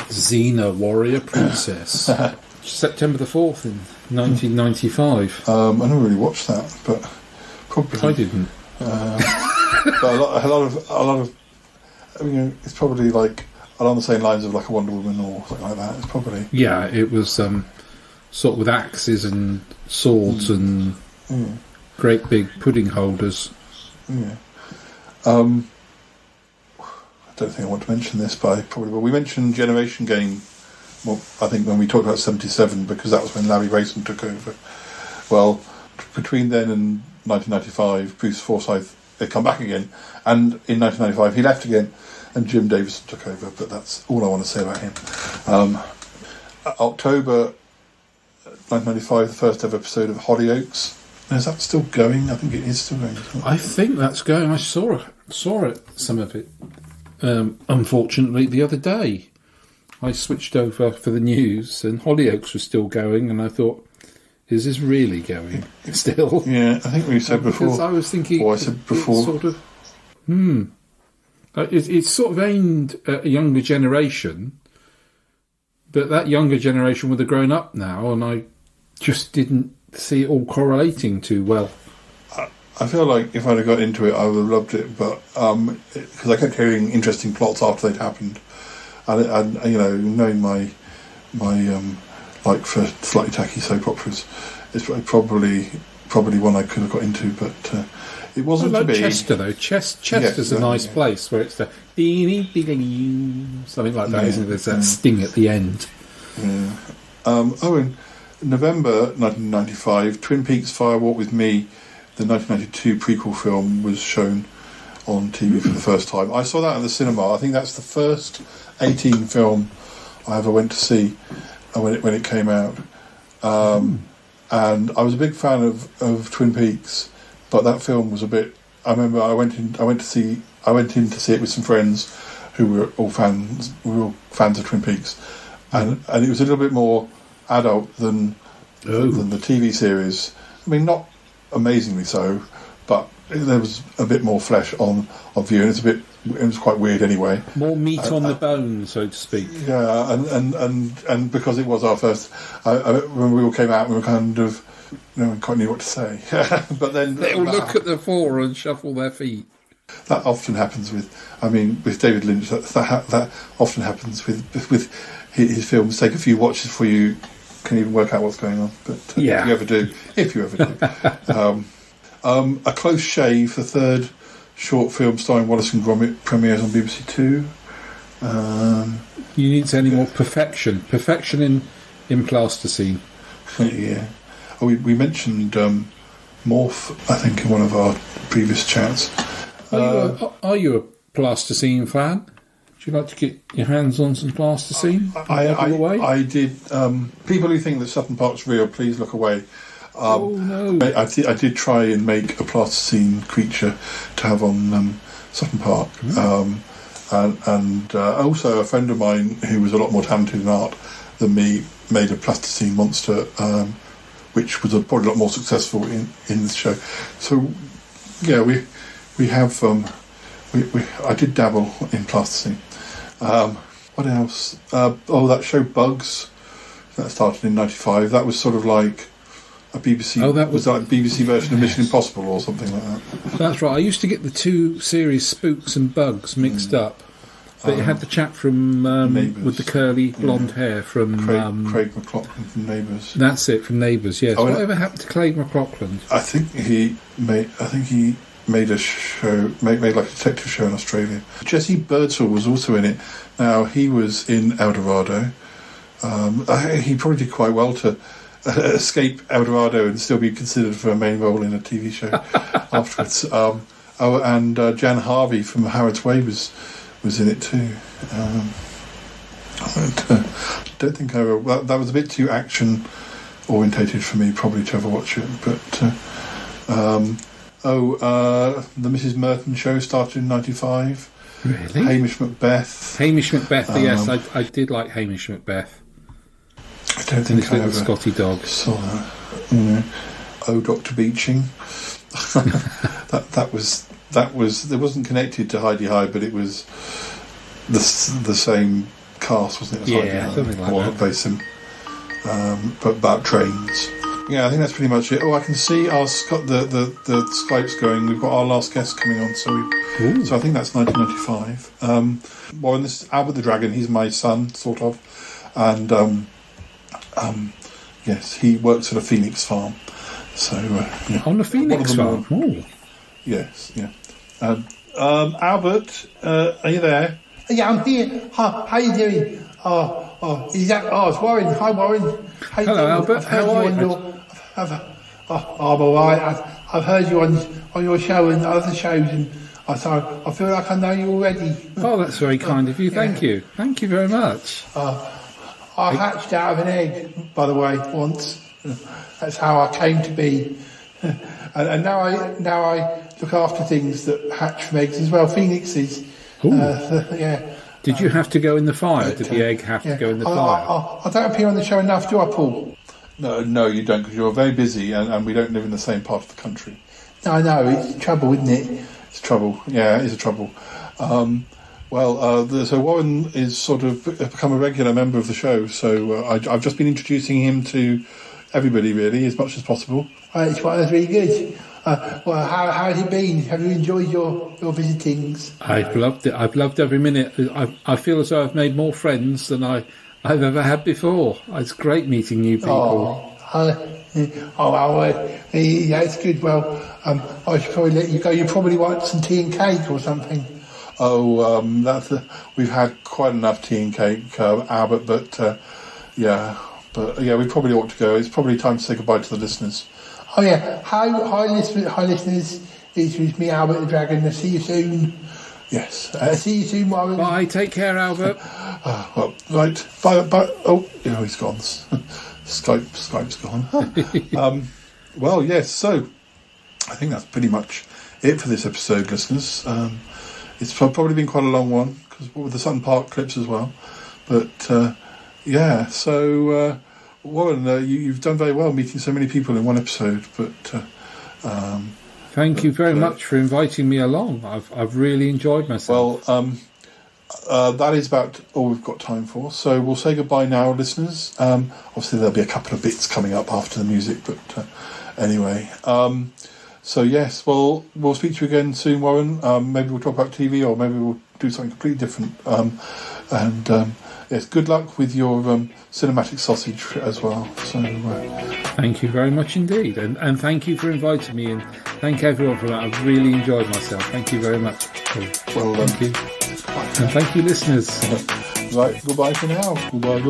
Xena, Warrior Princess, September the 4th in 1995. I never really watched that, but probably I didn't. But a lot of. I mean, it's probably like along the same lines of like a Wonder Woman or something like that. It's probably it was sort of with axes and swords and great big pudding holders. Yeah. I don't think I want to mention this, but I probably will. We mentioned Generation Game. Well, I think when we talked about 77, because that was when Larry Rayson took over. Well, between then and 1995, Bruce Forsyth had come back again, and in 1995 he left again. and Jim Davison took over. But that's all I want to say about him. October 1995, the first ever episode of Hollyoaks. Is that still going? I think it is still going. I think that's going. I saw it, some of it. Unfortunately, the other day, I switched over for the news, and Hollyoaks was still going, and I thought, is this really going still? Yeah, I think we said before. Because I was thinking, I said before. It's sort of, it's sort of aimed at a younger generation, but that younger generation would have grown up now, and I just didn't see it all correlating too well. I feel like if I'd have got into it, I would have loved it, but because I kept hearing interesting plots after they'd happened, and you know, knowing my like for slightly tacky soap operas, it's probably one I could have got into, but it wasn't I to like be. Chester though. Chester's a nice place where it's the something like that, isn't it? There's that sting at the end. Yeah. In November 1995, Twin Peaks: Fire Walk with Me, the 1992 prequel film, was shown on TV for the first time. I saw that at the cinema. I think that's the first 18 film I ever went to see when it came out. And I was a big fan of Twin Peaks, but that film was a bit. I remember I went in to see it with some friends who were all fans. We were all fans of Twin Peaks, and it was a little bit more adult than the TV series. I mean, not amazingly so, but there was a bit more flesh on view, and it was quite weird anyway. More meat on the bone, so to speak. Yeah, and because it was our first, when we all came out, we were kind of, no one quite knew what to say. But then they all look at the floor and shuffle their feet. That often happens with David Lynch. That often happens with his films. Take a few watches before you can even work out what's going on. But if you ever do. A Close Shave, the third short film starring Wallace and Gromit, premieres on BBC Two. You need any more perfection in plasticine. Yeah. We mentioned Morph, I think, in one of our previous chats. Are you a plasticine fan? Would you like to get your hands on some plasticine? I did. People who think that Sutton Park's real, please look away. No. I did try and make a plasticine creature to have on Sutton Park. And also a friend of mine who was a lot more talented in art than me made a plasticine monster, which was probably a lot more successful in this show. So, yeah, we have. I did dabble in plasticine. What else? That show Bugs, that started in '95. That was sort of like a BBC. Was that like BBC version of Mission Impossible or something like that? That's right. I used to get the two series, Spooks and Bugs, mixed up. But it had the chap from with the curly blonde hair from Craig McLachlan from Neighbours. That's it, from Neighbours. Yes. Whatever happened to Craig McLachlan? I think he made a show, made like a detective show in Australia. Jesse Birdsall was also in it. Now he was in El Dorado. He probably did quite well to escape El Dorado and still be considered for a main role in a TV show afterwards. And Jan Harvey from Howard's Way was in it too. I don't think I ever. That was a bit too action orientated for me, probably, to ever watch it. But the Mrs. Merton show started in '95. Really? Hamish Macbeth. Yes, I did like Hamish Macbeth. I don't think I ever Scotty dog saw that. Oh, Dr. Beeching. that was. It wasn't connected to Heidi High, but it was the same cast, wasn't it? Yeah, something like that. Based but about trains. Yeah, I think that's pretty much it. I can see the Skype's going. We've got our last guest coming on, so I think that's 1995. And this is Albert the Dragon. He's my son, sort of, and yes, he works at a phoenix farm. So on the phoenix farm. Yes, yeah. Albert, are you there? Yeah, I'm here. How are you doing? It's Warren. Hi, Warren. Hello, Albert. How are you? I'm all right. I've heard you on your show and other shows, and I feel like I know you already. Oh, that's very kind of you. Thank you. Thank you very much. I hatched out of an egg, by the way, once. That's how I came to be. And now I look after things that hatch from eggs as well, phoenixes. Yeah. Did you have to go in the fire? Did the egg have to go in the fire? I don't appear on the show enough, do I, Paul? No, you don't, because you're very busy and we don't live in the same part of the country. No, it's trouble, isn't it? It's trouble. Yeah, it is a trouble. So Warren is sort of become a regular member of the show, so I've just been introducing him to everybody, really, as much as possible. That's really good. How has it been? Have you enjoyed your visitings? I've loved it. I've loved every minute. I feel as though I've made more friends than I've ever had before. It's great meeting new people. It's good. Well, I should probably let you go. You probably want some tea and cake or something. We've had quite enough tea and cake, Albert, but we probably ought to go. It's probably time to say goodbye to the listeners. Oh yeah, hi listeners. This was me, Albert the Dragon. I'll see you soon. Yes. See you soon, Warren. Bye. Take care, Albert. Right. Bye. Oh, he's gone. Skype's gone. Yes. So, I think that's pretty much it for this episode, listeners. It's probably been quite a long one because with the Sutton Park clips as well. But So, Warren, you've done very well meeting so many people in one episode. But thank you very much for inviting me along. I've really enjoyed myself. Well, that is about all we've got time for. So we'll say goodbye now, listeners. Obviously, there'll be a couple of bits coming up after the music, but anyway. So yes, well, we'll speak to you again soon, Warren. Maybe we'll talk about TV, or maybe we'll do something completely different. Yes, good luck with your cinematic sausage as well. So thank you very much indeed, and thank you for inviting me, and thank everyone for that. I've really enjoyed myself. Thank you very much. Well, thank you, and thank you, listeners. Right, goodbye for now. Goodbye.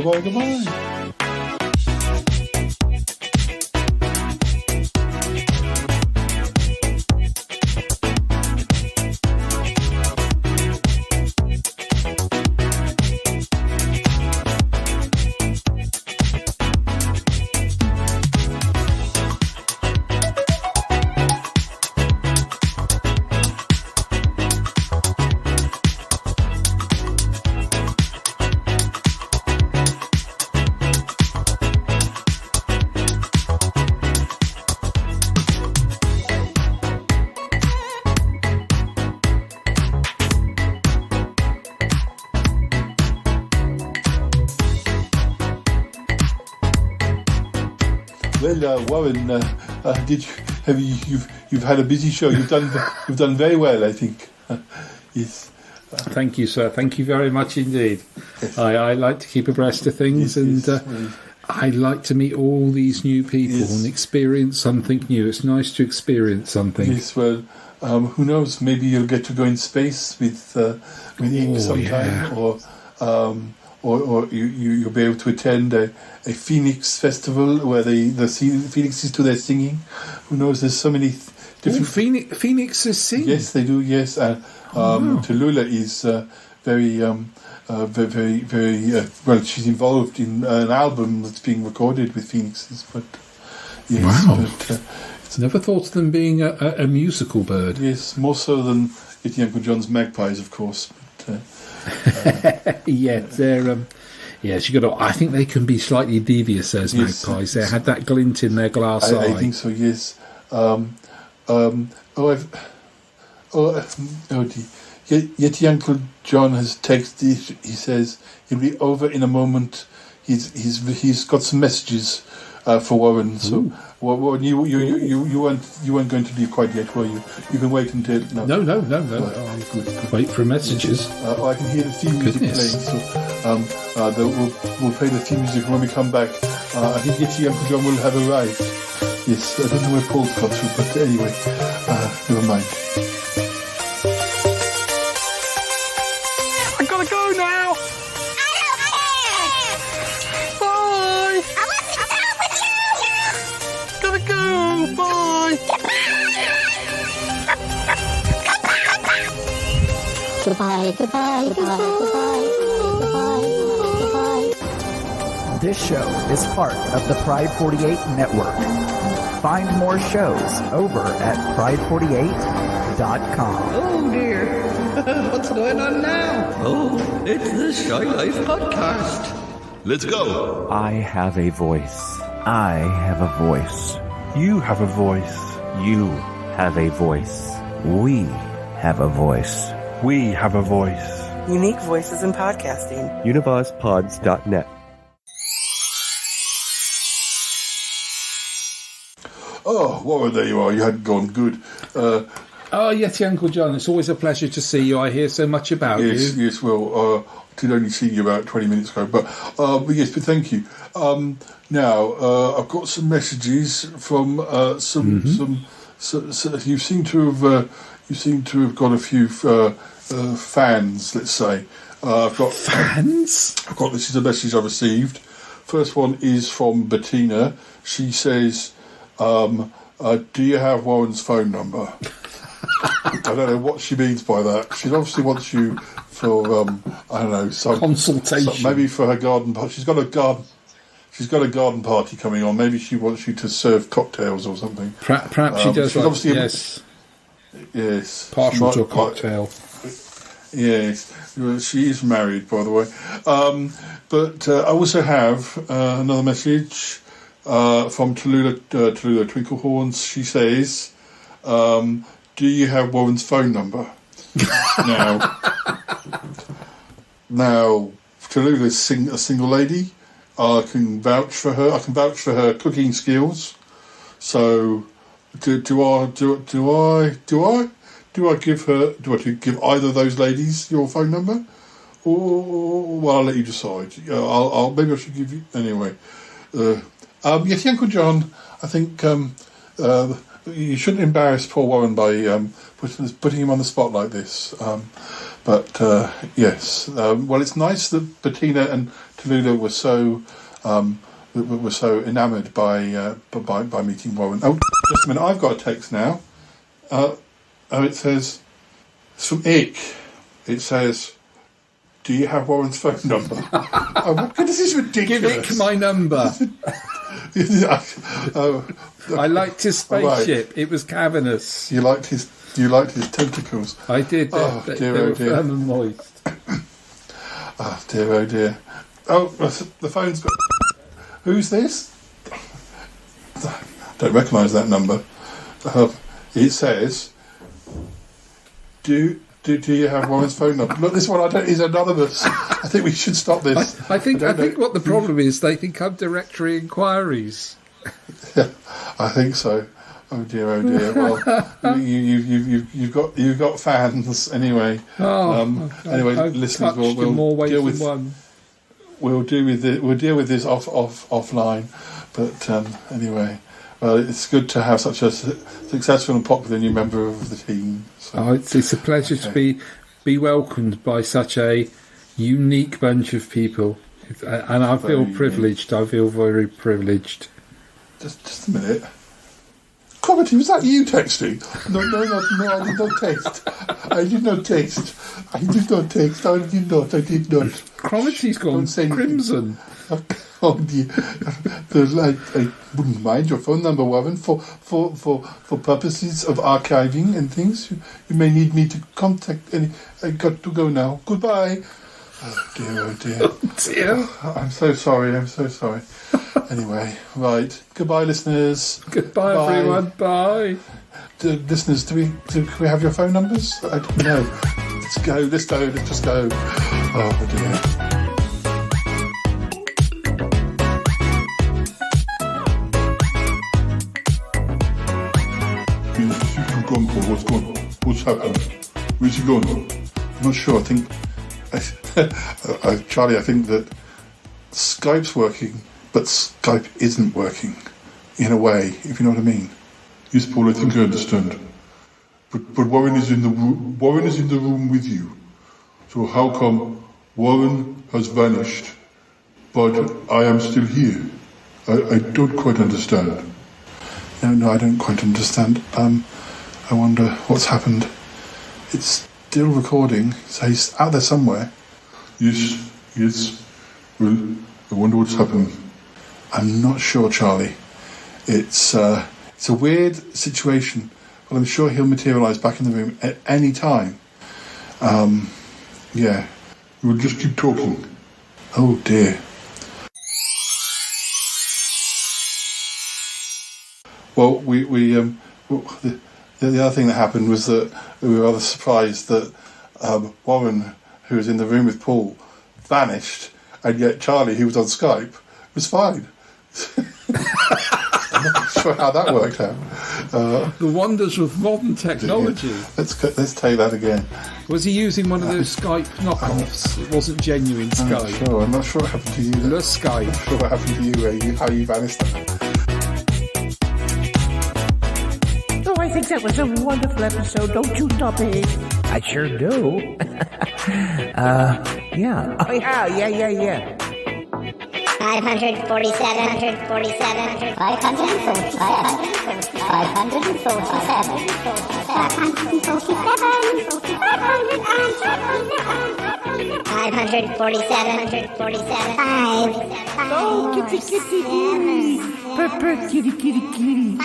Well, Warren, you've had a busy show. You've done very well, I think. Yes. Thank you, sir. Thank you very much indeed. Yes. I like to keep abreast of things, I like to meet all these new people and experience something new. It's nice to experience something. Yes. Well, who knows? Maybe you'll get to go in space with Ink sometime, or you'll be able to attend a Phoenix festival where the Phoenixes do their singing. Who knows? There's so many different Phoenixes sing. Yes, they do. Yes, Tallulah is very well. She's involved in an album that's being recorded with Phoenixes. But yes, wow, never thought of them being a musical bird. Yes, more so than Yeti Uncle John's magpies, of course. But, yeah, they're yes. You got to. I think they can be slightly devious as magpies. They had that glint in their glass eye. I think so. Yes. Yeti Uncle John has texted. He says he'll be over in a moment. He's got some messages for Warren. So Warren, you weren't going to leave quite yet, were you? You can wait until no. Oh, good. Wait for messages. I can hear the theme music playing. So we'll play the theme music when we come back. I think Yeti Uncle John will have arrived. Yes, I don't know where Paul's got to, but anyway, never mind. I gotta go now. Bye. I want to talk with you. Gotta go. Bye. Goodbye. Goodbye, goodbye, goodbye, goodbye, goodbye, goodbye. This show is part of the Pride 48 network. Find more shows over at pride48.com. Oh dear. What's going on now? Oh, it's the Shy Life Podcast. Let's go. I have a voice. I have a voice. You have a voice. You have a voice. We have a voice. We have a voice. Unique voices in podcasting. UnivazPods.net. Oh, Warren, there you are. You hadn't gone good. Oh, Yeti Uncle John, it's always a pleasure to see you. I hear so much about you. Yes, well, I did only see you about 20 minutes ago, but yes, but thank you. Now, I've got some messages from some. You seem to have got a few fans, let's say. I've got fans. This is a message I received. First one is from Bettina. She says, "Do you have Warren's phone number?" I don't know what she means by that. She obviously wants you for I don't know, some consultation. Maybe for her garden party. She's got a garden party coming on. Maybe she wants you to serve cocktails or something. Perhaps she does. Like, yes. Partial to a cocktail. Yes, she is married, by the way. But I also have another message from Tallulah Twinklehorns. She says, "Do you have Warren's phone number?" Now, Tallulah is a single lady. I can vouch for her. I can vouch for her cooking skills. So, do I give either of those ladies your phone number, or well, I'll let you decide. Maybe I should give you anyway. Yes, Uncle John. I think you shouldn't embarrass poor Warren by putting him on the spot like this. But yes, well, it's nice that Bettina and Tallulah were so enamoured by meeting Warren. Oh, just a minute, I've got a text now. It says, it's from Ick. It says, "Do you have Warren's phone number?" This is ridiculous. Give Ick my number. I liked his spaceship. Right. It was cavernous. You liked his tentacles. I did. Oh dear, they were firm and moist. Oh dear, oh dear. Oh, the phone's got. Who's this? I don't recognise that number. It says, "Do you have Warren's phone number?" Look, this one is anonymous. I think we should stop this. I think what the problem is, they think I'm directory inquiries. Yeah, I think so. Oh dear, oh dear. Well, you've got fans anyway. Anyway, listeners, we'll deal with this offline. But anyway, well, it's good to have such a successful and popular new member of the team. So. It's a pleasure to be welcomed by such a unique bunch of people, and I feel privileged. I feel very privileged. Just a minute. Cromitty, was that you texting? No, I did not text. I did not text. Cromitty's gone crimson. Oh dear. I wouldn't mind your phone number, Warren, for purposes of archiving and things. You may need me to contact any. I got to go now. Goodbye. Oh dear, oh dear. Oh dear. I'm so sorry. Anyway, right. Goodbye, listeners. Goodbye, everyone. Bye. Listeners, can we have your phone numbers? I don't know. Let's go. Let's just go. Oh dear. What's happened? Where's he gone? I'm not sure. I think, Charlie, I think that Skype's working, but Skype isn't working, in a way, if you know what I mean. Yes, Paul, I think I understand. But Warren is in the room. Warren is in the room with you. So how come Warren has vanished, but I am still here? I don't quite understand. No, I don't quite understand. I wonder what's happened. It's still recording, so he's out there somewhere. Yes. Well, I wonder what's happening. I'm not sure, Charlie. It's a weird situation, but I'm sure he'll materialise back in the room at any time. Yeah. We'll just keep talking. Oh dear. Well, the other thing that happened was that we were rather surprised that Warren, who was in the room with Paul, vanished, and yet Charlie, who was on Skype, was fine. I'm not sure how that worked out. The wonders of modern technology. Yeah. Let's take that again. Was he using one of those Skype knockoffs? It wasn't genuine Skype. I'm not sure what happened to you. The Skype. I'm not sure what happened to you, how you vanished. Oh, I think that was a wonderful episode, don't you, Dobby? I sure do. Yeah. Oh, yeah. 547, 547, 547, 547, 547. Oh, kitty. Purr, kitty.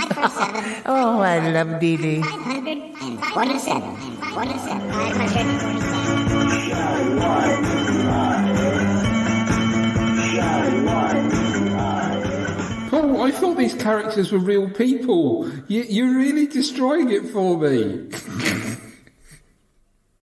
Oh, I love Dee Dee. 547. 547. Paul, I thought these characters were real people. You're really destroying it for me.